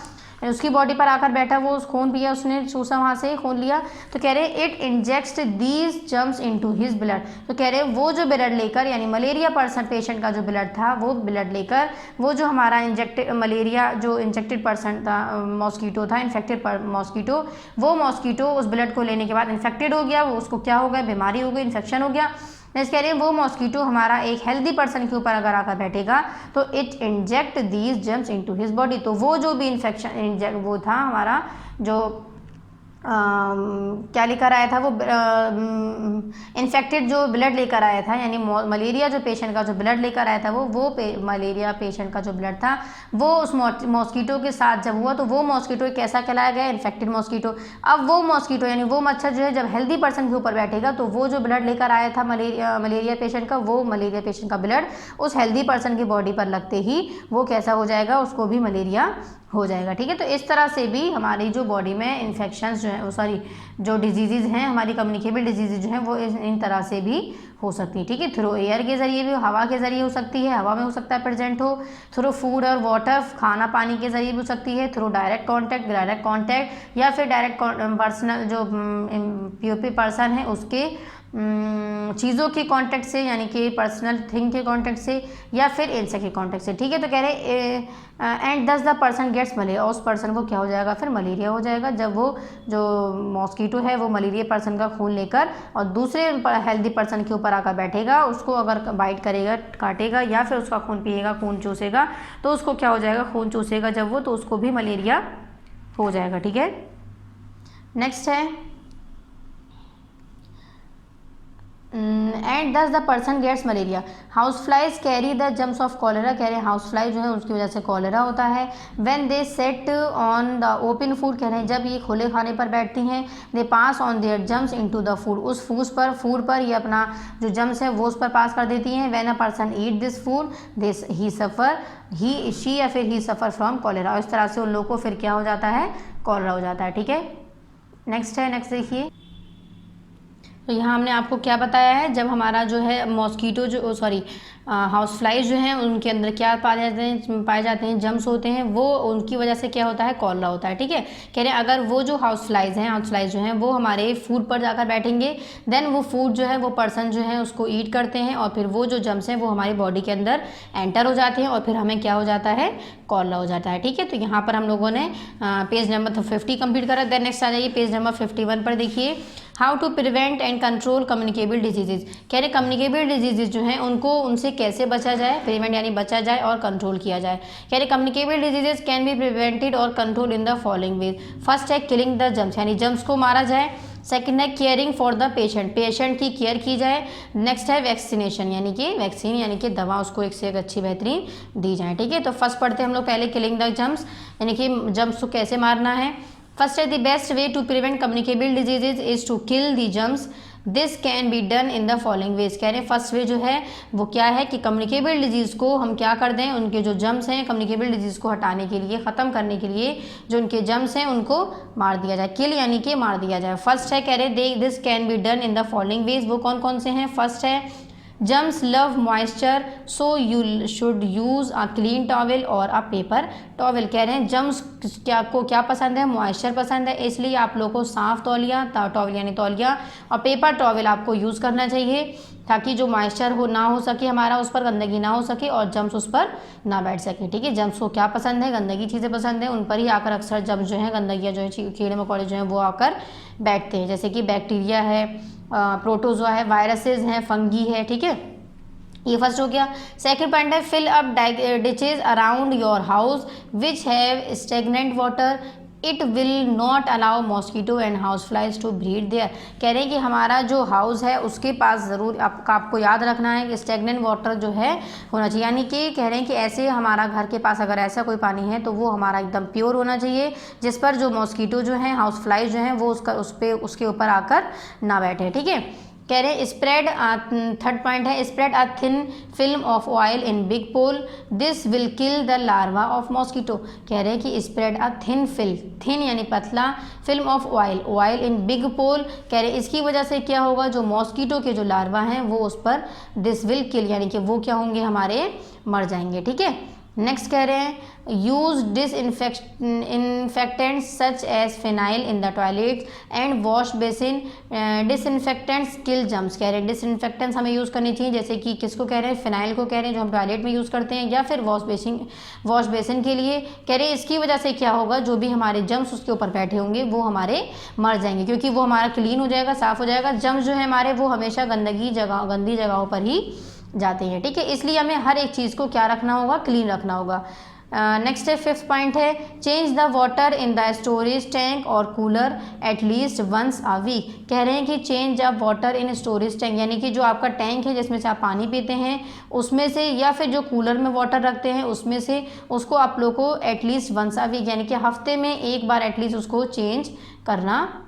उसकी बॉडी पर आकर बैठा, वो उस खून पिया, उसने चूसा वहाँ से खून लिया, तो कह रहे it injects these germs into his blood. तो कह रहे वो जो ब्लड लेकर, यानी मलेरिया पर्सन पेशेंट का जो ब्लड था, वो ब्लड लेकर वो जो हमारा इंजेक्टेड मलेरिया जो इंजेक्टेड पर्सन था, मॉस्किटो था, इन्फेक्टेड मॉस्किटो, वो मॉस्किटो उस ब्लड को लेने के बाद इन्फेक्टेड हो गया, वो उसको क्या हो गया, बीमारी हो गई, इन्फेक्शन हो गया। नेक्स्ट कह रहे हैं वो मॉस्किटो हमारा एक हेल्दी पर्सन के ऊपर अगर आकर बैठेगा तो it inject these germs into his body. तो वो जो भी इन्फेक्शन वो था हमारा जो क्या लेकर आया था, वो इन्फेक्टेड जो ब्लड लेकर आया था, यानी मलेरिया जो पेशेंट का जो ब्लड लेकर आया था, वो मलेरिया पेशेंट का जो ब्लड था वो उस मॉस्किटो के साथ जब हुआ तो वो मॉस्किटो कैसा कहलाया गया, इन्फेक्टेड मॉस्किटो। अब वो मॉस्किटो यानी वो मच्छर जो है जब हेल्दी पर्सन के ऊपर बैठेगा तो वो जो ब्लड लेकर आया था मलेरिया पेशेंट का, वो मलेरिया पेशेंट का ब्लड उस हेल्दी पर्सन की बॉडी पर लगते ही वो कैसा हो जाएगा, उसको भी मलेरिया हो जाएगा। ठीक है, तो इस तरह से भी हमारी जो बॉडी में इन्फेक्शंस जो है, सॉरी जो डिजीज़ हैं, हमारी कम्युनिकेबल डिजीज़ जो हैं वो इन तरह से भी हो सकती है। ठीक है, थ्रू एयर के ज़रिए भी, हवा के ज़रिए हो सकती है, हवा में हो सकता है प्रेजेंट हो, थ्रू फूड और वाटर, खाना पानी के ज़रिए भी हो सकती है, थ्रू डायरेक्ट कॉन्टैक्ट, या फिर डायरेक्ट पर्सनल जो पीओपी पर्सन है उसके चीज़ों के कांटेक्ट से, यानी कि पर्सनल थिंग के कांटेक्ट से, या फिर इंसेक्ट के कांटेक्ट से। ठीक है, तो कह रहे and thus the person gets malaria, उस पर्सन को क्या हो जाएगा, फिर मलेरिया हो जाएगा, जब वो जो मॉस्किटो है वो मलेरिया पर्सन का खून लेकर और दूसरे हेल्दी पर्सन के ऊपर आकर बैठेगा, उसको अगर बाइट करेगा, काटेगा, या फिर उसका खून पिएगा, खून चूसेगा, तो उसको क्या हो जाएगा, खून चूसेगा जब वो, तो उसको भी मलेरिया हो जाएगा। ठीक है, नेक्स्ट है and thus the person gets malaria. House flies carry the germs of cholera. कह रहे हैं हाउस फ्लाई जो है उसकी वजह से कॉलेरा होता है। When they set on the open food, कह रहे हैं जब ये खुले खाने पर बैठती हैं, they pass on their germs into the food, उस फूड पर ये अपना जो जम्स है वो उस पर पास कर देती हैं। When a person eat this food this he suffer he she या फिर ही सफ़र फ्रॉम कॉलेरा, और इस तरह से उन लोगों को फिर क्या हो जाता है, कॉलेरा हो जाता है। ठीक है, नेक्स्ट देखिए, तो यहाँ हमने आपको क्या बताया है, जब हमारा जो है मॉस्किटो जो हाउस फ्लाइज जो हैं उनके अंदर क्या पाए जाते हैं जम्स होते हैं, वो उनकी वजह से क्या होता है, कॉलरा होता है। ठीक है, कह रहे हैं अगर वो जो हाउस फ्लाइज जो हैं वो हमारे फूड पर जाकर बैठेंगे, देन वो फूड जो है वो पर्सन जो है उसको ईट करते हैं, और फिर वो जो जम्स हैं वो हमारी बॉडी के अंदर एंटर हो जाते हैं, और फिर हमें क्या हो जाता है, कॉलरा हो जाता है। ठीक है, तो यहाँ पर हम लोगों ने पेज नंबर 50 कंप्लीट करा। देन नेक्स्ट आ जाइए पेज नंबर 51 पर। देखिए how to prevent and control communicable diseases. कह रहे कम्युनिकेबल डिजीजेज जो हैं उनको, उनसे कैसे बचा जाए, प्रिवेंट यानी बचा जाए और कंट्रोल किया जाए। कह रहे communicable diseases can be prevented और control in the following ways. First है किलिंग द जम्स, यानी जम्स को मारा जाए। सेकंड है केयरिंग फॉर द पेशेंट की केयर की जाए। नेक्स्ट है वैक्सीनेशन, यानी कि वैक्सीन यानी कि दवा उसको एक से एक अच्छी बेहतरीन दी जाए। ठीक है, तो फर्स्ट पढ़ते हैं हम लोग पहले किलिंग द जम्स, यानी कि जम्स को कैसे मारना है। फर्स्ट है the best way to prevent communicable diseases is to kill the germs, this can be done in the following ways. कह रहे हैं फर्स्ट वे जो है वो क्या है कि कम्युनिकेबल डिजीज़ को हम क्या कर दें, उनके जो जम्स हैं कम्युनिकेबल डिजीज़ को हटाने के लिए, ख़त्म करने के लिए जो उनके जम्स हैं उनको मार दिया जाए, किल यानी कि मार दिया जाए। फर्स्ट है कह रहे this can be done in the following veg. वो कौन कौन से हैं, फर्स्ट है germs love moisture so you should use a clean towel और अ पेपर टॉवल। कह रहे हैं जम्स क्या पसंद है, मॉइस्चर पसंद है, इसलिए आप लोगों को साफ़ तौलिया, टॉवल यानी तौलिया और पेपर टॉवल आपको यूज़ करना चाहिए। ताकि जो मॉइस्चर ना हो सके हमारा, उस पर गंदगी ना हो सके और जम्स उस पर ना बैठ सके। ठीक है, जम्स को क्या पसंद है, गंदगी चीज़ें पसंद है, उन पर ही आकर अक्सर जम्स जो है, गंदगियाँ जो है, कीड़े मकोड़े जो हैं वो आकर बैठते हैं, जैसे कि बैक्टीरिया है, प्रोटोजोआ है, वायरसेस हैं, फंगी है। ठीक है, ये फर्स्ट हो गया। सेकंड पॉइंट है fill up ditches around your house which have stagnant water, it will not allow mosquito and house flies to breed there. कह रहे हैं कि हमारा जो हाउस है उसके पास ज़रूर आपको याद रखना है कि स्टेगनेंट वाटर जो है होना चाहिए, यानी कि कह रहे हैं कि ऐसे हमारा घर के पास अगर ऐसा कोई पानी है तो वो हमारा एकदम प्योर होना चाहिए, जिस पर जो मॉस्किटो जो है, हाउस फ्लाइज जो हैं वो उसके ऊपर आकर ना बैठे। ठीक है, कह रहे हैं स्प्रेड, थर्ड पॉइंट है spread a thin film of oil in big pool, this will kill the larva of mosquito. कह रहे हैं कि spread a thin film, thin यानी पतला, film of oil in big pool. कह रहे हैं इसकी वजह से क्या होगा, जो मॉस्किटो के जो लार्वा हैं वो उस पर दिस विल किल, यानी कि वो क्या होंगे, हमारे मर जाएंगे। ठीक है, नेक्स्ट कह रहे हैं use disinfectants such as phenyl in the toilets and wash basin, disinfectants kill germs. कह रहे हैं डिसइंफेक्टेंट्स हमें यूज़ करनी चाहिए, जैसे कि किसको कह रहे हैं, फिनाइल को कह रहे हैं, जो हम टॉयलेट में यूज़ करते हैं, या फिर वॉश बेसिन के लिए। कह रहे हैं इसकी वजह से क्या होगा, जो भी हमारे जम्स उसके ऊपर बैठे होंगे वो हमारे मर जाएंगे, क्योंकि वो हमारा क्लीन हो जाएगा, साफ़ हो जाएगा। जम्स जो है हमारे वो हमेशा गंदी जगहों पर ही जाते हैं। ठीक है, इसलिए हमें हर एक चीज़ को क्या रखना होगा, क्लीन रखना होगा। नेक्स्ट है फिफ्थ पॉइंट है change the water in the storage tank और cooler at least once a week. कह रहे हैं कि change the water in storage tank, यानी कि जो आपका टैंक है जिसमें से आप पानी पीते हैं उसमें से, या फिर जो कूलर में वाटर रखते हैं उसमें से, उसको आप लोग को एटलीस्ट वंस अ वीक, यानी कि हफ्ते में एक बार एटलीस्ट उसको चेंज करना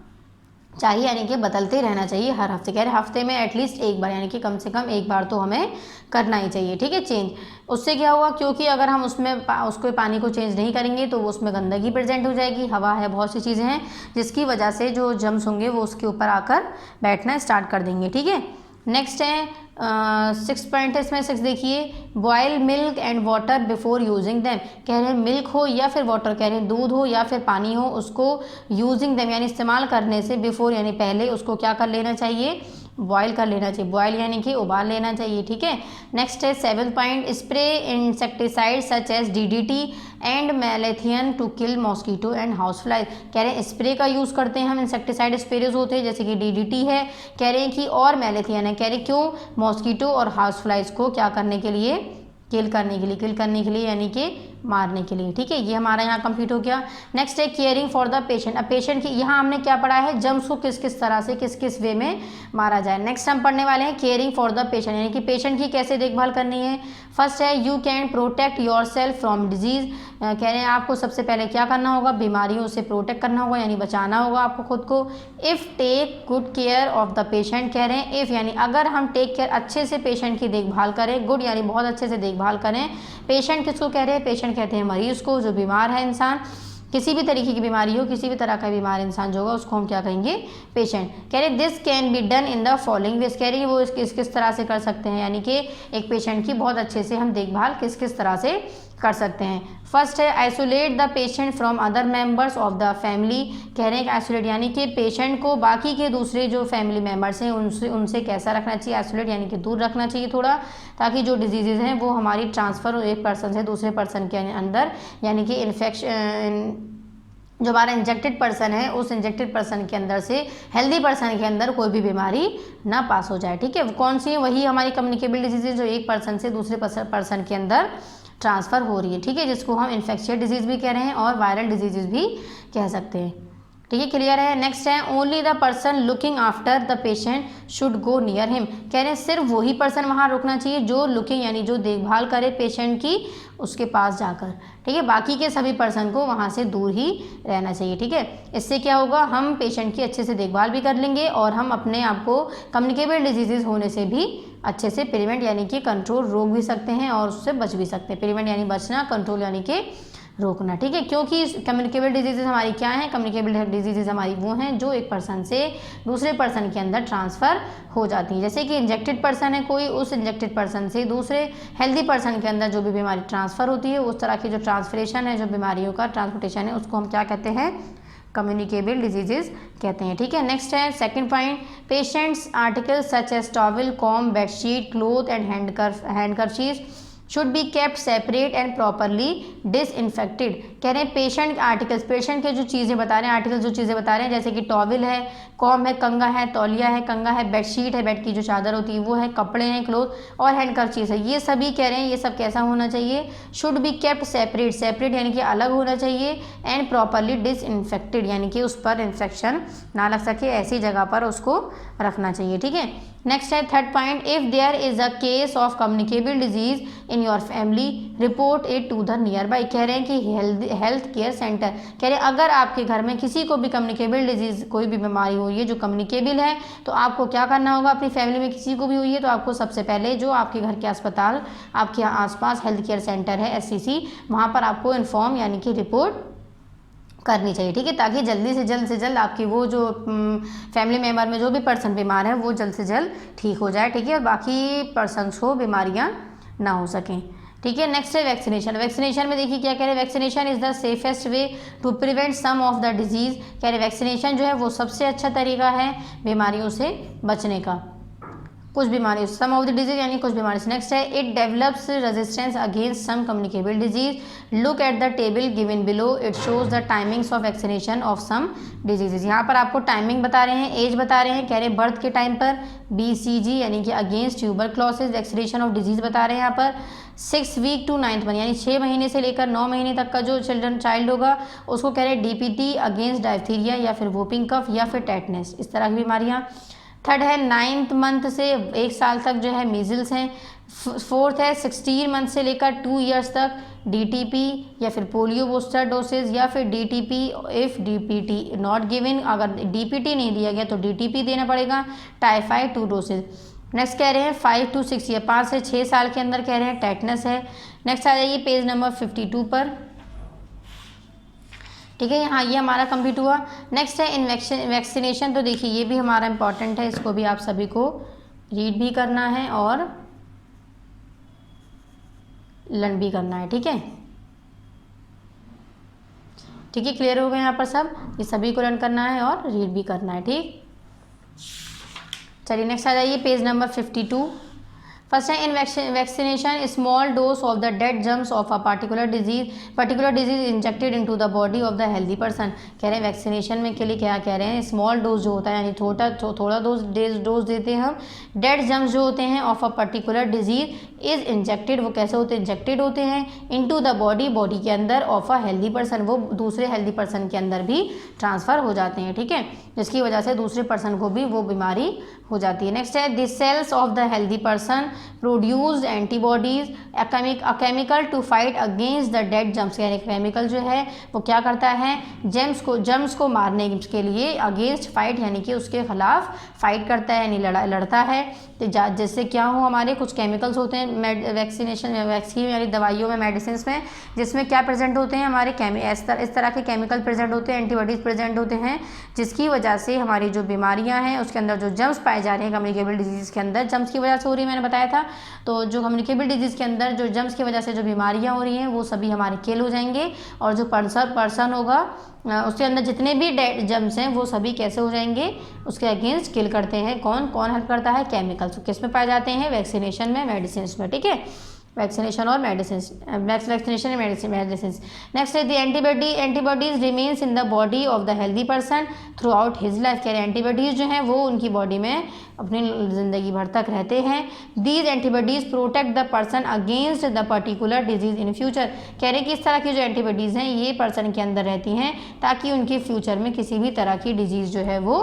चाहिए, यानी कि बदलते रहना चाहिए हर हफ्ते। कह रहे हफ्ते में एटलीस्ट एक बार, यानी कि कम से कम एक बार तो हमें करना ही चाहिए। ठीक है, चेंज। उससे क्या होगा, क्योंकि अगर हम उसको पानी को चेंज नहीं करेंगे तो वो उसमें गंदगी प्रेजेंट हो जाएगी, हवा है, बहुत सी चीज़ें हैं जिसकी वजह से जो जम्स होंगे वो उसके ऊपर आकर बैठना स्टार्ट कर देंगे। ठीक है, नेक्स्ट है सिक्स पॉइंट है इसमें, सिक्स देखिए boil milk and water before using them. कह रहे हैं मिल्क हो या फिर वाटर, कह रहे हैं दूध हो या फिर पानी हो, उसको यूजिंग दैम यानी इस्तेमाल करने से बिफोर यानी पहले उसको क्या कर लेना चाहिए, बॉयल कर लेना चाहिए। बॉयल यानी कि उबाल लेना चाहिए। ठीक है, नेक्स्ट है seventh point spray insecticide such as DDT and malathion to kill mosquito and house flies. कह रहे हैं स्प्रे का यूज़ करते हैं हम, इंसेक्टिसाइड स्प्रेज होते हैं जैसे कि डीडीटी है, कह रहे हैं कि और मैलेथियन है। कह रहे हैं क्यों, मॉस्किटो और हाउस फ्लाइज को क्या करने के लिए, किल करने के लिए यानी कि मारने के लिए। ठीक है, ये हमारा यहाँ कंप्लीट हो गया। नेक्स्ट है केयरिंग फॉर द पेशेंट। अब पेशेंट की यहाँ हमने क्या पढ़ा है, जम्स को किस किस तरह से किस किस वे में मारा जाए। नेक्स्ट हम पढ़ने वाले हैं केयरिंग फॉर द पेशेंट, यानी कि पेशेंट की कैसे देखभाल करनी है। फर्स्ट है you can protect your self from disease. कह रहे हैं आपको सबसे पहले क्या करना होगा, बीमारियों से प्रोटेक्ट करना होगा, यानी बचाना होगा आपको खुद को। If take good care of the patient, कह रहे हैं इफ़ यानी अगर हम टेक केयर अच्छे से पेशेंट की देखभाल करें, गुड यानी बहुत अच्छे से देखभाल करें। पेशेंट किसको कह रहे हैं, पेशेंट कहते हैं मरीज़ को, जो बीमार है इंसान, किसी भी तरीके की बीमारी हो, किसी भी तरह का बीमार इंसान जो होगा उसको हम क्या कहेंगे, पेशेंट। कह रहे this can be done in the following ways. कह रही है वो किस तरह से कर सकते हैं, यानी कि एक पेशेंट की बहुत अच्छे से हम देखभाल किस किस तरह से कर सकते हैं। फर्स्ट है isolate the patient from other members of the family. कह रहे हैं कि आइसोलेट यानी कि पेशेंट को बाकी के दूसरे जो फैमिली मेंबर्स हैं उनसे कैसा रखना चाहिए, आइसोलेट यानी कि दूर रखना चाहिए थोड़ा, ताकि जो डिजीज़ हैं वो हमारी ट्रांसफ़र हो एक पर्सन से दूसरे पर्सन के अंदर, यानी कि इन्फेक्शन जो हमारा इंजेक्टेड पर्सन है उस इंजेक्टेड पर्सन के अंदर से हेल्दी पर्सन के अंदर कोई भी बीमारी ना पास हो जाए। ठीक है, कौन सी है, वही हमारी कम्युनिकेबल डिजीज़ जो एक पर्सन से दूसरे पर्सन के अंदर ट्रांसफ़र हो रही है। ठीक है, जिसको हम इन्फेक्शियस डिजीज़ भी कह रहे हैं और वायरल डिजीज़ भी कह सकते हैं। ठीक है, क्लियर है। नेक्स्ट है only the person looking after the patient should go near him. कह रहे हैं सिर्फ वही पर्सन वहाँ रुकना चाहिए जो लुकिंग यानी जो देखभाल करे पेशेंट की, उसके पास जाकर। ठीक है, बाकी के सभी पर्सन को वहाँ से दूर ही रहना चाहिए। ठीक है, इससे क्या होगा, हम पेशेंट की अच्छे से देखभाल भी कर लेंगे और हम अपने आप को कम्युनिकेबल डिजीज़ होने से भी अच्छे से प्रिवेंट यानी कि कंट्रोल रोक भी सकते हैं और उससे बच भी सकते हैं। प्रिवेंट यानी बचना, कंट्रोल यानी कि रोकना। ठीक है, क्योंकि कम्युनिकेबल डिजीज़ हमारी क्या हैं, कम्युनिकेबल डिजीज़ हमारी वो हैं जो एक पर्सन से दूसरे पर्सन के अंदर ट्रांसफ़र हो जाती हैं। जैसे कि इंजेक्टेड पर्सन है कोई, उस इंजेक्टेड पर्सन से दूसरे हेल्दी पर्सन के अंदर जो भी बीमारी ट्रांसफ़र होती है, उस तरह की जो ट्रांसफरेशन है, जो बीमारियों का ट्रांसपोर्टेशन है, उसको हम क्या कहते हैं, कम्युनिकेबल डिजीजेज कहते हैं। ठीक है, नेक्स्ट है second point, patients articles such as towel, comb, bedsheet, cloth and handkerchief should be kept separate and properly disinfected. कह रहे हैं पेशेंट आर्टिकल्स, पेशेंट के जो चीज़ें बता रहे हैं, आर्टिकल्स जो चीज़ें बता रहे हैं, जैसे कि टॉवल है, कॉम है, कंगा है, तौलिया है, कंगा है, बेडशीट है, बेड की जो चादर होती है वो है, कपड़े हैं, क्लोथ और हैंडकरचीफ है, ये सभी कह रहे हैं ये सब कैसा होना चाहिए, should be kept separate, separate यानी कि अलग होना चाहिए, एंड प्रॉपरली डिसइंफेक्टेड यानी कि उस पर इन्फेक्शन ना लग सके, ऐसी जगह पर उसको रखना चाहिए। ठीक है, नेक्स्ट है third point, if there is a case of communicable disease in your family report it to the nearby. कह रहे हैं कि हेल्थ केयर सेंटर, कह रहे हैं अगर आपके घर में किसी को भी कम्युनिकेबल डिजीज कोई भी बीमारी हुई है जो कम्युनिकेबल है, तो आपको क्या करना होगा, अपनी फैमिली में किसी को भी हुई है तो आपको सबसे पहले जो आपके घर के अस्पताल, आपके आसपास हेल्थ केयर सेंटर है SCC, वहाँ पर आपको इन्फॉर्म यानी कि रिपोर्ट करनी चाहिए। ठीक है, ताकि जल्दी से जल्द आपकी वो जो फैमिली मेम्बर में जो भी पर्सन बीमार है वो जल्द से जल्द ठीक हो जाए। ठीक है, और बाकी पर्सन्स को बीमारियां ना हो सकें। ठीक है, नेक्स्ट है वैक्सीनेशन। वैक्सीनेशन में देखिए क्या कह रहे हैं, vaccination is the safest way to prevent some of the disease. कह रहे वैक्सीनेशन जो है वो सबसे अच्छा तरीका है बीमारियों से बचने का, कुछ बीमारी, सम ऑफ द डिजीज यानी कुछ बीमारी से। नेक्स्ट है it develops resistance against some communicable disease, look at the table given below, it shows the timings of vaccination of some diseases. यहाँ पर आपको टाइमिंग बता रहे हैं, एज बता रहे हैं, कह रहे हैं बर्थ के टाइम पर BCG यानी कि against tuberculosis vaccination of disease बता रहे हैं यहाँ पर 6 वीक टू 9th मंथ यानी 6 महीने से लेकर 9 महीने तक का जो चाइल्ड होगा उसको कह रहे हैं DPT अगेंस्ट डायथीरिया या फिर वोपिंग कफ या फिर टेटनेस, इस तरह की बीमारियाँ। थर्ड है 9th मंथ से 1 साल तक जो है मीजल्स हैं। फोर्थ है 16 मंथ से लेकर 2 ईयर्स तक DTP या फिर पोलियो बूस्टर डोसेज या फिर DTP if DPT not given, अगर DPT नहीं दिया गया तो DTP देना पड़ेगा, टाइफाइड 2 डोसेज। नेक्स्ट कह रहे हैं 5 to 6 ईयर, 5 से 6 साल के अंदर कह रहे हैं टेटनस है। नेक्स्ट आ जाइए पेज नंबर 52 पर। ठीक है, यहाँ ये हमारा कंप्लीट हुआ। नेक्स्ट है वैक्सीनेशन, तो देखिए ये भी हमारा इंपॉर्टेंट है, इसको भी आप सभी को रीड भी करना है और लर्न भी करना है। ठीक है, ठीक है, क्लियर हो गए यहाँ पर सब, ये सभी को लर्न करना है और रीड भी करना है। ठीक, चलिए नेक्स्ट आ जाइए पेज नंबर 52। फर्स्ट है in vaccination small dose of the dead germs of a particular disease injected into the body of the healthy person. कह रहे हैं वैक्सीनेशन में के लिए क्या कह रहे हैं, स्मॉल डोज जो होता है यानी थोड़ा डोज देते हैं हम, डेड जर्म्स जो होते हैं of a particular disease is injected, वो कैसे होते हैं, इंजेक्टेड होते हैं इनटू द बॉडी के अंदर ऑफ अ हेल्दी पर्सन, वो दूसरे हेल्दी पर्सन के अंदर भी ट्रांसफ़र हो जाते हैं। ठीक है, जिसकी वजह से दूसरे पर्सन को भी वो बीमारी हो जाती है। नेक्स्ट है this cells of the healthy person produced antibodies a chemical to fight against the dead germs. यानी केमिकल जो है वो क्या करता है, जर्म्स को मारने के लिए अगेंस्ट फाइट यानी कि उसके खिलाफ फाइट करता है यानी लड़ता है। तो जिससे क्या हो, हमारे कुछ केमिकल्स होते हैं वैक्सीन यानी दवाइयों में, मेडिसिन में, जिसमें क्या प्रेजेंट होते हैं हमारे इस तरह के केमिकल प्रेजेंट होते हैं, एंटीबॉडीज़ प्रेजेंट होते हैं, जिसकी वजह से हमारी जो बीमारियां हैं उसके अंदर जो जर्म्स पाए जा रहे हैं कम्युनिकेबल डिजीज़ के अंदर, जर्म्स की वजह से हो रही है, मैंने बताया था। तो जो कम्युनिकेबल डिजीज़ के अंदर जो जर्म्स की वजह से जो बीमारियां हो रही हैं वो सभी हमारे किल हो जाएंगे, और जो पर्सन होगा उसके अंदर जितने भी डेड जर्म्स हैं वो सभी कैसे हो जाएंगे, उसके अगेंस्ट किल करते हैं। कौन हेल्प करता है, केमिकल्स। किस में पाए जाते हैं, वैक्सीनेशन में, मेडिसिन में। ठीक है, वैक्सीनेशन और medicine, vaccination and medicine. Next है the antibodies remains in the body of the healthy person throughout his life. कह रहे हैं एंटीबॉडीज जो हैं वो उनकी बॉडी में अपनी ज़िंदगी भर तक रहते हैं। These antibodies protect the person against the particular disease in future. कह रहे हैं कि इस तरह की जो एंटीबॉडीज़ हैं ये पर्सन के अंदर रहती हैं ताकि उनके फ्यूचर में किसी भी तरह की डिजीज़ जो है वो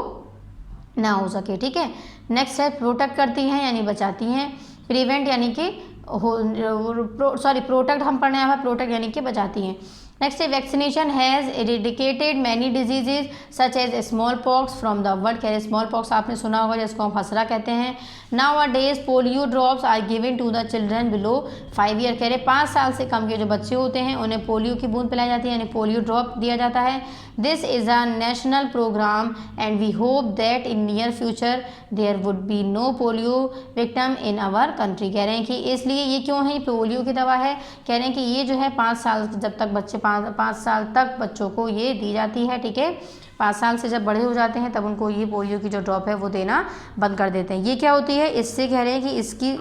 ना हो सके। ठीक है, नेक्स्ट है प्रोटेक्ट करती हैं यानी बचाती हैं, प्रिवेंट यानी कि प्रोटेक्ट हम पढ़ने आए हैं, प्रोटेक्ट यानी कि बचाती हैं। नेक्स्ट है vaccination has eradicated many diseases such as small pox from the world. कह रहे स्मॉल पॉक्स आपने सुना होगा जिसको हम खसरा कहते हैं। Nowadays polio drops are given to the children below 5 year. कह रहे 5 साल से कम के जो बच्चे होते हैं उन्हें पोलियो की बूंद पिलाई जाती है यानी पोलियो ड्रॉप दिया जाता है। This is a national programme and we hope that in near future there would be no polio victim in our country. कह रहे हैं कि इसलिए ये क्यों है, पोलियो की दवा है। कह रहे हैं कि ये जो है 5 साल, जब तक बच्चे 5 साल तक बच्चों को ये दी जाती है, ठीक है। 5 साल से जब बड़े हो जाते हैं तब उनको ये पोलियो की जो ड्रॉप है वो देना बंद कर देते हैं। ये क्या होती है, इससे कह रहे हैं कि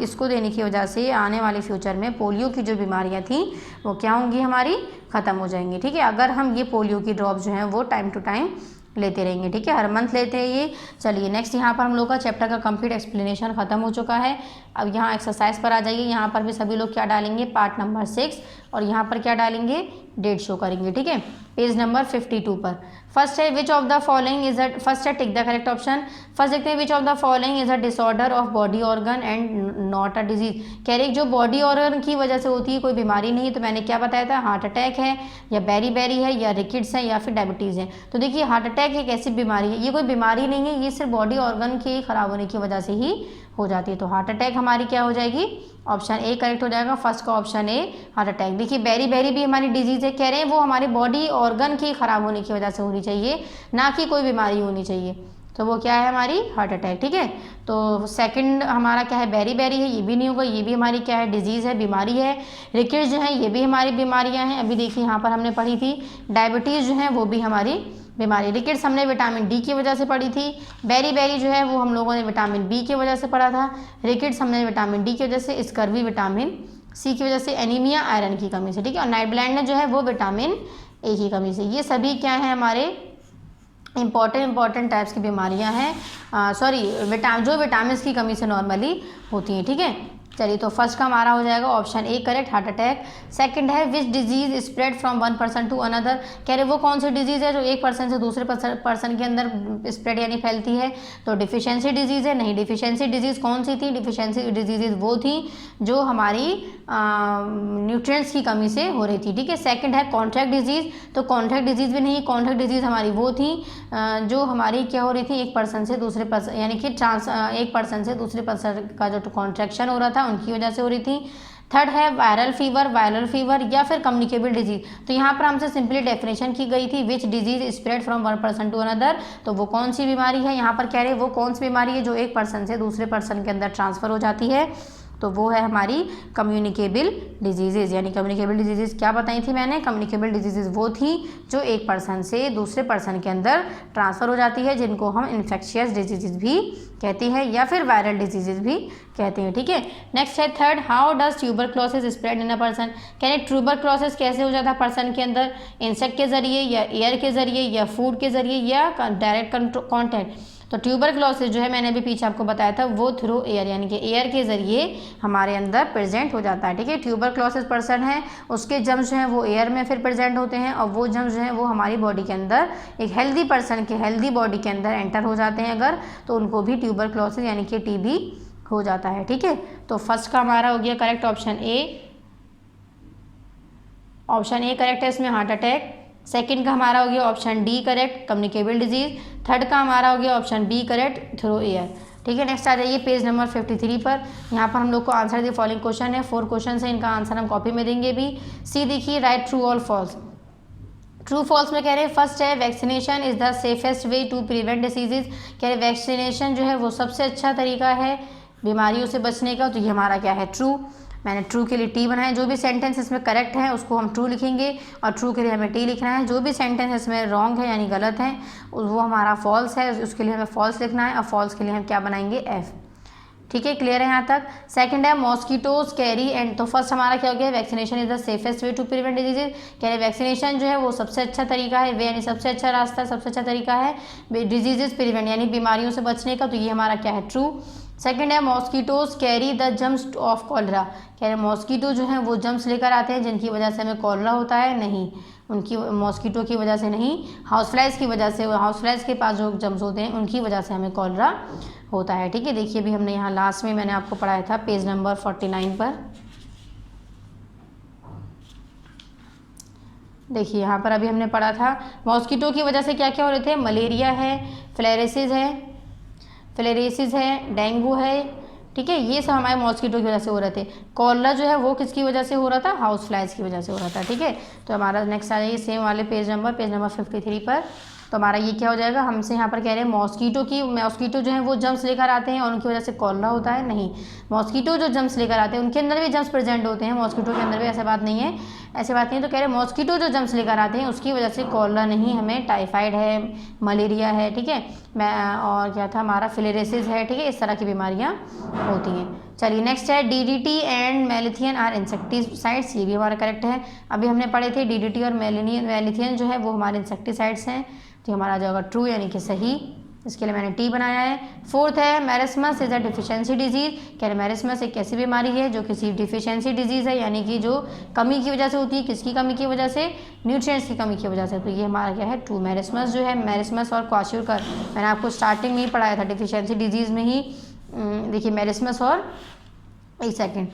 इसको देने की वजह से आने वाले फ्यूचर में पोलियो की जो बीमारियां थी वो क्या होंगी, हमारी ख़त्म हो जाएंगी, ठीक है। अगर हम ये पोलियो की ड्रॉप जो है वो टाइम टू टाइम लेते रहेंगे, ठीक है, हर मंथ लेते हैं ये। चलिए नेक्स्ट, यहाँ पर हम लोग का चैप्टर का कंप्लीट एक्सप्लेनेशन खत्म हो चुका है। अब यहाँ एक्सरसाइज पर आ जाइए। यहाँ पर भी सभी लोग क्या डालेंगे, पार्ट नंबर 6, और यहाँ पर क्या डालेंगे, डेट शो करेंगे, ठीक है। पेज नंबर 52 पर फर्स्ट है which of the following is a, first है tick the correct option. First देखते हैं, which of the following is a disorder of body organ and not a disease. कह रहे जो बॉडी ऑर्गन की वजह से होती है, कोई बीमारी नहीं है। तो मैंने क्या बताया था, हार्ट अटैक है, या बेरी है, या रिकेट्स है, या फिर डायबिटीज़ है। तो देखिए हार्ट अटैक एक ऐसी बीमारी है, ये कोई बीमारी नहीं है, ये सिर्फ बॉडी ऑर्गन के खराब होने की वजह से ही हो जाती है। तो हार्ट अटैक हमारी क्या हो जाएगी, ऑप्शन ए करेक्ट हो जाएगा। फर्स्ट का ऑप्शन ए हार्ट अटैक। देखिए बेरी भी हमारी डिजीज़ है, कह रहे हैं वो हमारी बॉडी ऑर्गन की खराब होने की वजह से होनी चाहिए, ना कि कोई बीमारी होनी चाहिए। तो वो क्या है, हमारी हार्ट अटैक, ठीक है। तो सेकंड हमारा क्या है, बेरी है, ये भी नहीं होगा, ये भी हमारी क्या है, डिजीज़ है, बीमारी है। रिकेट्स जो है ये भी हमारी बीमारियां हैं, अभी देखिए यहाँ पर हमने पढ़ी थी। डायबिटीज़ जो है वो भी हमारी बीमारी। रिकेट्स हमने विटामिन डी की वजह से पढ़ी थी। बेरी जो है वो हम लोगों ने विटामिन बी की वजह से पढ़ा था। रिकेट्स हमने विटामिन डी की वजह से, स्कर्वी विटामिन सी की वजह से, एनीमिया आयरन की कमी से, ठीक है। और नाइट ब्लाइंडनेस जो है वो विटामिन ए की कमी से। ये सभी क्या है, हमारे इंपॉर्टेंट टाइप्स की बीमारियां हैं, जो विटामिन की कमी से नॉर्मली होती हैं, ठीक है। चलिए तो फर्स्ट का हमारा हो जाएगा option A correct, heart attack. Second है which disease spread from one person to another. कह रहे वो कौन सी डिजीज़ है जो एक पर्सन से दूसरे पर्सन के अंदर स्प्रेड यानी फैलती है। तो डिफिशियंसी डिजीज़ है, नहीं। डिफिशियंसी डिजीज़ कौन सी थी, डिफिशियंसी डिजीज़ वो थी जो हमारी न्यूट्रिएंट्स की कमी से हो रही थी, ठीक है। सेकंड है कॉन्ट्रैक्ट डिजीज़, तो कॉन्ट्रैक्ट डिजीज़ भी नहीं। कॉन्ट्रैक्ट डिजीज़ हमारी वो थी जो हमारी क्या हो रही थी, एक पर्सन से दूसरे पर्सन यानी कि एक पर्सन से दूसरे पर्सन का जो कॉन्ट्रैक्शन हो रहा था उनकी वजह से हो रही थी। थर्ड है वायरल फीवर या फिर कम्युनिकेबल डिजीज। तो यहाँ पर हमसे सिंपली डेफिनेशन की गई थी which disease spread from one person to another. तो वो कौन सी बीमारी है, यहाँ पर कह रहे हैं वो कौन सी बीमारी है जो एक पर्सन से दूसरे पर्सन के अंदर ट्रांसफर हो जाती है। तो वो है हमारी कम्युनिकेबल डिजीज़। यानी कम्युनिकेबल डिजीज़ क्या बताई थी मैंने, कम्युनिकेबल डिजीज़ वो थी जो एक पर्सन से दूसरे पर्सन के अंदर ट्रांसफ़र हो जाती है, जिनको हम इन्फेक्शियस डिजीज़ भी कहते हैं या फिर वायरल डिजीज़ भी कहते हैं, ठीक है। नेक्स्ट है third, how does tuberculosis spread in a person. कहते हैं ट्यूबरक्लोसिस कैसे हो जाता है पर्सन के अंदर, इंसेक्ट के ज़रिए या एयर के ज़रिए या फूड के ज़रिए या डायरेक्ट कॉन्टैक्ट। तो ट्यूबरक्लोसिस जो है मैंने अभी पीछे आपको बताया था वो थ्रू एयर यानी कि एयर के ज़रिए हमारे अंदर प्रेजेंट हो जाता है, ठीक है। ट्यूबरक्लोसिस पर्सन है उसके जर्म्स जो हैं वो एयर में फिर प्रेजेंट होते हैं और वो जर्म्स जो हैं वो हमारी बॉडी के अंदर एक हेल्दी पर्सन के हेल्दी बॉडी के अंदर एंटर हो जाते हैं अगर, तो उनको भी ट्यूबरक्लोसिस यानी कि टीबी हो जाता है, ठीक है। तो फर्स्ट का हमारा हो गया करेक्ट ऑप्शन ए करेक्ट है इसमें, हार्ट अटैक। सेकंड का हमारा हो गया option D correct, communicable disease. Third का हमारा हो गया option B correct, through air, ठीक है। नेक्स्ट आ जाइए पेज नंबर 53 पर। यहाँ पर हम लोग को आंसर द फॉलोइंग क्वेश्चन है, 4 क्वेश्चन है, इनका आंसर हम कॉपी में देंगे भी। सी देखिए, राइट ट्रू और फॉल्स। ट्रू फॉल्स में कह रहे हैं फर्स्ट है vaccination is the safest way to prevent diseases. कह रहे वैक्सीनेशन जो है वो सबसे अच्छा तरीका है बीमारियों से बचने का, तो ये हमारा क्या है ट्रू। मैंने ट्रू के लिए टी बनाया, जो भी सेंटेंस इसमें करेक्ट है उसको हम ट्रू लिखेंगे और ट्रू के लिए हमें टी लिखना है। जो भी सेंटेंस इसमें रॉन्ग है यानी गलत है वो हमारा फॉल्स है, उसके लिए हमें फॉल्स लिखना है और फॉल्स के लिए हम क्या बनाएंगे एफ, ठीक है। क्लियर है यहाँ तक। सेकंड है मॉस्किटोज कैरी एंड, तो फर्स्ट हमारा क्या हो गया vaccination is the safest way to prevent diseases. कह रहे वैक्सीनेशन जो है वो सबसे अच्छा तरीका है, वे यानी सबसे अच्छा रास्ता सबसे अच्छा तरीका है डिजीजेज प्रिवेंट यानी बीमारियों से बचने का, तो ये हमारा क्या है ट्रू। सेकंड है mosquitoes carry the germs of cholera. कह रहे मॉस्किटो जो हैं वो जम्स लेकर आते हैं जिनकी वजह से हमें कॉलरा होता है, नहीं उनकी मॉस्किटो की वजह से नहीं, हाउस फ्लाइज की वजह से, हाउस फ्लाइज के पास जो जम्स होते हैं उनकी वजह से हमें कॉलरा होता है, ठीक है। देखिए अभी हमने यहाँ लास्ट में मैंने आपको पढ़ाया था पेज नंबर 49 पर। देखिए यहाँ पर अभी हमने पढ़ा था मॉस्किटो की वजह से क्या क्या हो रहे थे, मलेरिया है, फिलेरिसिस है, डेंगू है, ठीक है, ये सब हमारे मॉस्किटो की वजह से हो रहे थे। कॉलरा जो है वो किसकी वजह से हो रहा था, हाउस फ्लाइज की वजह से हो रहा था। ठीक है, तो हमारा नेक्स्ट आ जाइए सेम वाले पेज नंबर 53 पर। तो हमारा ये क्या हो जाएगा, हमसे यहाँ पर कह रहे हैं मॉस्कीटो जो है वो जम्स लेकर आते हैं और उनकी वजह से कॉलरा होता है। नहीं, मॉस्कीटो जो जम्स लेकर आते हैं उनके अंदर भी जम्स प्रेजेंट होते हैं, मॉस्कीटो के अंदर भी, ऐसा बात नहीं है, ऐसी बात नहीं है। तो कह रहे हैं मॉस्कीटो जो जम्स लेकर आते हैं उसकी वजह से कॉलरा नहीं, हमें टाइफाइड है, मलेरिया है, ठीक है, और क्या था हमारा फिलेरियासिस है, ठीक है, इस तरह की बीमारियाँ होती हैं। चलिए नेक्स्ट है DDT एंड मैलिथियन आर इंसेक्टिसाइड्स, ये भी हमारा करेक्ट है। अभी हमने पढ़े थे DDT और मैलिथियन जो है वो हमारे इंसेक्टिसाइड्स हैं, तो हमारा जो होगा ट्रू यानी कि सही, इसके लिए मैंने टी बनाया है। फोर्थ है मैरिस्मस इज अ डिफिशियंसी डिजीज, कह रहे मैरिस्मस एक ऐसी बीमारी है जो किसी डिफिशियंसी डिजीज़ है, यानी कि जो कमी की वजह से होती है। किसकी कमी की वजह से, न्यूट्रिएंट्स की कमी की वजह से। तो ये हमारा क्या है ट्रू। मैरिस्मस जो है, मैरिस्मस और क्वाशरकर मैंने आपको स्टार्टिंग में ही पढ़ाया था डिफिशियंसी डिजीज़ में ही। देखिए मैरिस्मस और एक सेकेंड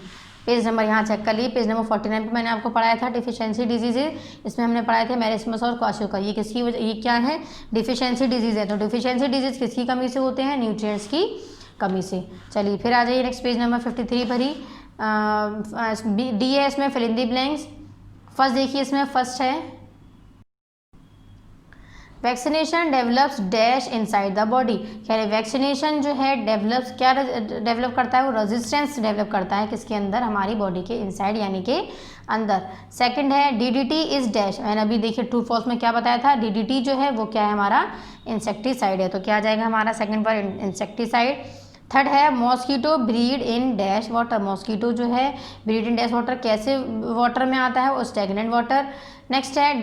पेज नंबर यहाँ चेक कर लिए, पेज नंबर 49 पे मैंने आपको पढ़ाया था डिफिशियंसी डिजीजेज, इसमें हमने पढ़ाए थे मैरिस्मस और क्वाशरकर। ये किसकी वजह, ये क्या है, डिफिशियंसी डिजीज है। तो डिफिशियंसी डिजीज किसकी कमी से होते हैं, न्यूट्रिएंट्स की कमी से। चलिए फिर आ जाइए नेक्स्ट पेज नंबर 53 पर ही। डी है इसमें fill in the blanks. First देखिए इसमें फर्स्ट है vaccination develops dash inside the body, कह रहे वैक्सीनेशन जो है डेवलप्स, क्या डेवलप करता है, वो रेजिस्टेंस डेवलप करता है किसके अंदर, हमारी बॉडी के इनसाइड यानी कि अंदर। सेकंड है DDT इज डैश, मैंने अभी देखिए ट्रू फॉल्स में क्या बताया था, DDT जो है वो क्या है हमारा इंसेक्टिसाइड है, तो क्या आ जाएगा हमारा सेकंड पर इंसेक्टिसाइड। थर्ड है mosquito breed in dash water, mosquito जो है ब्रीड इन डैश वाटर, कैसे वाटर में आता है, वो स्टैग्नेंट वाटर। नेक्स्ट है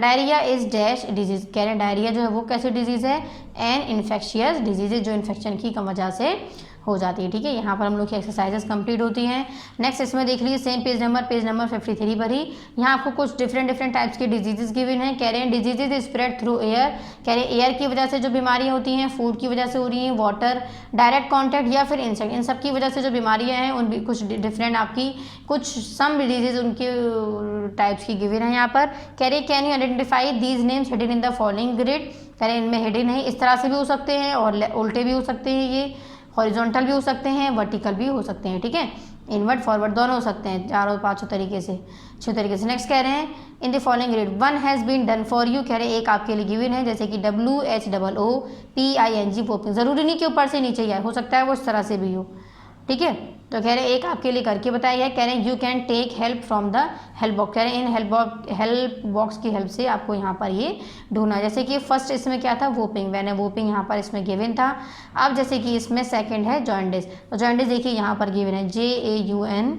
डायरिया इज डैश डिजीज, कह रहे हैं डायरिया जो है वो कैसे डिजीज़ है, एन इन्फेक्शियस डिजीज, जो इन्फेक्शन की कम वजह से हो जाती है। ठीक है, यहाँ पर हम लोग की एक्सरसाइजेस कंप्लीट होती हैं। नेक्स्ट इसमें देख लीजिए सेम पेज नंबर 53 पर ही, यहाँ आपको कुछ डिफरेंट टाइप्स की डिजीजेस गिवन है। कह रहे हैं डिजीजेज स्प्रेड थ्रू एयर, कह रहे हैं एयर की वजह से जो बीमारियाँ होती हैं, फूड की वजह से हो रही हैं, वाटर, डायरेक्ट कॉन्टैक्ट या फिर इंसेक्ट, इन सब की वजह से जो बीमारियाँ हैं उन भी कुछ डिफरेंट आपकी कुछ सम डिजीजेज उनके टाइप्स की गिवन है यहाँ पर। कह रहे can you identify these names hidden in the following grid, कह रहे इनमें हिडन है, इस तरह से भी हो सकते हैं और उल्टे भी हो सकते हैं, ये हॉरिजॉन्टल भी हो सकते हैं, वर्टिकल भी हो सकते हैं। ठीक है, इनवर्ट फॉरवर्ड दोनों हो सकते हैं, चारों पांचों तरीके से, अच्छे तरीके से। नेक्स्ट कह रहे हैं in the following grid one has been done for you, कह रहे हैं एक आपके लिए गिवन है, जैसे कि WHOOPING पोपिंग, ज़रूरी नहीं कि ऊपर से नीचे ही आए, हो सकता है वो इस तरह से भी हो। ठीक है, तो कह रहे हैं एक आपके लिए करके बताया है। कह रहे हैं you can take help from the help box, कह रहे हैं इन हेल्प बॉक्स की हेल्प से आपको यहाँ पर ये ढूंढना। जैसे कि फर्स्ट इसमें क्या था वोपिंग, मैंने वोपिंग यहाँ पर इसमें गिवन था। अब जैसे कि इसमें सेकंड है जॉन्डिस, तो जॉन्डिस देखिए यहाँ पर गिवन है JAUNDICE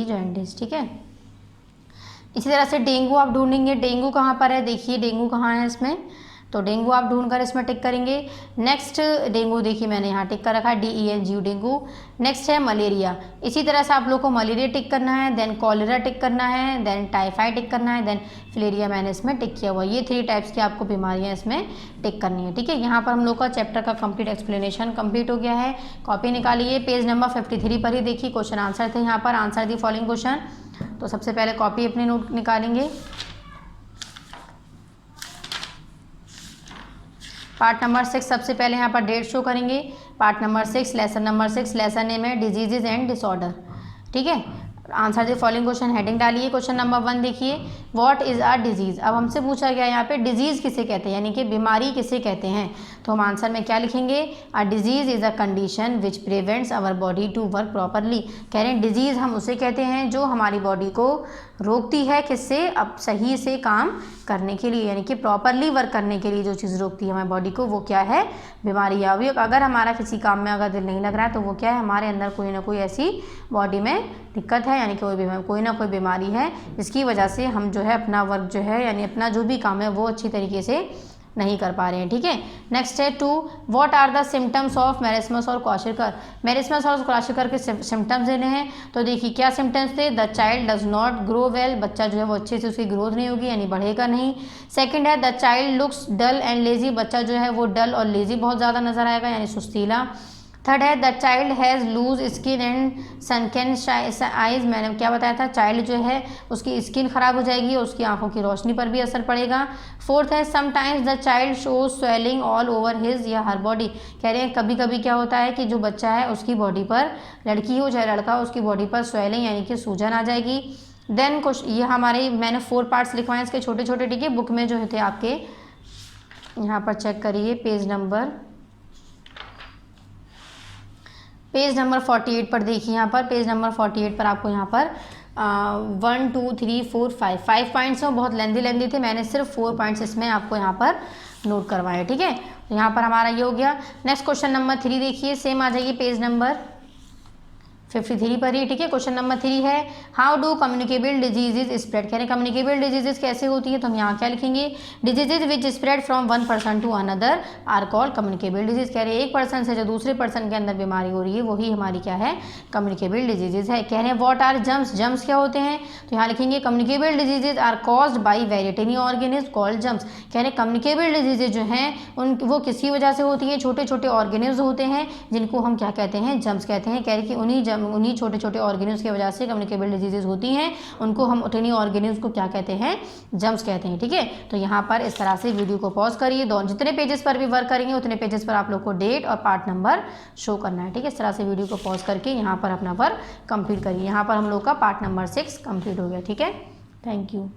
जॉन्डिस। ठीक है, इसी तरह से डेंगू आप ढूंढेंगे, डेंगू कहाँ पर है, देखिए डेंगू कहाँ है इसमें, तो डेंगू आप ढूंढकर इसमें टिक करेंगे। नेक्स्ट डेंगू देखिए मैंने यहाँ टिक कर रखा है DENGU डेंगू। नेक्स्ट है मलेरिया, इसी तरह से आप लोग को मलेरिया टिक करना है, देन कॉलेरा टिक करना है, देन टाइफाइड टिक करना है, देन फिलेरिया मैंने इसमें टिक किया हुआ। ये 3 टाइप्स की आपको बीमारियाँ इसमें टिक करनी है। ठीक है, यहाँ पर हम लोग का चैप्टर का कंप्लीट एक्सप्लेनेशन कंप्लीट हो गया है। कॉपी निकालिए, पेज नंबर 53 पर ही देखिए क्वेश्चन आंसर थे, यहाँ पर आंसर दी फॉलोइंग क्वेश्चन। तो सबसे पहले कॉपी अपनी नोट निकालेंगे। पार्ट नंबर 6 सबसे पहले यहाँ पर डेट शो करेंगे। Part number 6 lesson number 6, lesson name है डिजीजेज एंड डिसऑर्डर। ठीक है, answer the following question, heading डालिए। क्वेश्चन नंबर 1 देखिए, व्हाट इज अ डिजीज। अब हमसे पूछा गया यहाँ पे डिजीज किसे कहते हैं, यानी कि बीमारी किसे कहते हैं। तो हम आंसर में क्या लिखेंगे, a disease is a condition which prevents our body to work properly. कह रहे हैं डिजीज हम उसे कहते हैं जो हमारी बॉडी को रोकती है किससे, अब सही से काम करने के लिए, यानी कि प्रॉपरली वर्क करने के लिए जो चीज़ रोकती है हमारी बॉडी को, वो क्या है, बीमारी। अभी अगर हमारा किसी काम में अगर दिल नहीं लग रहा है तो वो क्या है, हमारे अंदर कोई ना कोई ऐसी बॉडी में दिक्कत है, यानी कि कोई ना कोई बीमारी है, जिसकी वजह से हम जो है अपना वर्क जो है, यानी अपना जो भी काम है वो अच्छी तरीके से नहीं कर पा रहे हैं। ठीक है, नेक्स्ट है 2, what are the symptoms of marasmus और क्वाशरकर। मैरिस्मस और क्वाशरकर के सिम्टम्स देने हैं, तो देखिए क्या सिम्टम्स थे, the child does not grow well, बच्चा जो है वो अच्छे से उसकी ग्रोथ नहीं होगी, यानी बढ़ेगा नहीं। सेकंड है the child looks dull and lazy, बच्चा जो है वो डल और लेजी बहुत ज़्यादा नजर आएगा, यानी सुस्तीला। थर्ड है the child has loose skin and sunken eyes, मैंने क्या बताया था, चाइल्ड जो है उसकी स्किन खराब हो जाएगी और उसकी आंखों की रोशनी पर भी असर पड़ेगा। फोर्थ है sometimes the child shows swelling all over his या हर बॉडी, कह रहे हैं कभी कभी क्या होता है कि जो बच्चा है उसकी बॉडी पर, लड़की हो चाहे लड़का, उसकी बॉडी पर स्वेलिंग यानी कि सूजन आ जाएगी। देन कुछ ये हमारे मैंने 4 पार्ट्स लिखवाए इसके छोटे छोटे, ठीक है, बुक में जो थे आपके, यहाँ पर चेक करिए पेज नंबर 48 पर देखिए, यहाँ पर पेज नंबर 48 पर आपको यहाँ पर 1 2 3 4 5 पॉइंट्स हैं, बहुत लेंदी थे, मैंने सिर्फ 4 पॉइंट्स इसमें आपको यहाँ पर नोट करवाए, ठीक है। तो यहाँ पर हमारा ये हो गया। नेक्स्ट क्वेश्चन नंबर 3 देखिए, सेम आ जाइए पेज नंबर 53 पर ही, ठीक है। क्वेश्चन नंबर 3 है how do communicable diseases spread, कह रहे कम्युनिकेबल डिजीजेज कैसे होती है, तो हम यहाँ क्या लिखेंगे, diseases which spread from one person to another are called communicable disease, कह रहे हैं एक पर्सन से जो दूसरे पर्सन के अंदर बीमारी हो रही है वही हमारी क्या है, कम्युनिकेबल डिजीजेज है। कह रहे हैं व्हाट आर जम्स, जम्स क्या होते हैं, तो यहाँ लिखेंगे communicable diseases are caused by variety organism called germs, कह रहे कम्युनिकेबल डिजीजेज जो हैं उन वो किसी वजह से होती हैं, छोटे छोटे ऑर्गेनिज्म होते हैं जिनको हम क्या कहते हैं, जम्स कहते हैं। कह रहे कि उन्हीं छोटे छोटे ऑर्गेनिज्म की वजह से कम्युनिकेबल डिजीजेज होती हैं, उनको हम उन्हीं ऑर्गेनिज्म को क्या कहते हैं, जम्स कहते हैं, ठीक है। तो यहाँ पर इस तरह से वीडियो को पॉज करिए, जितने पेजेस पर भी वर्क करेंगे उतने पेजेस पर आप लोग को डेट और पार्ट नंबर शो करना है, ठीक है। इस तरह से वीडियो को पॉज करके यहाँ पर अपना वर्क कंप्लीट करिए। यहाँ पर हम लोग का पार्ट नंबर 6 कंप्लीट हो गया, ठीक है। Thank you.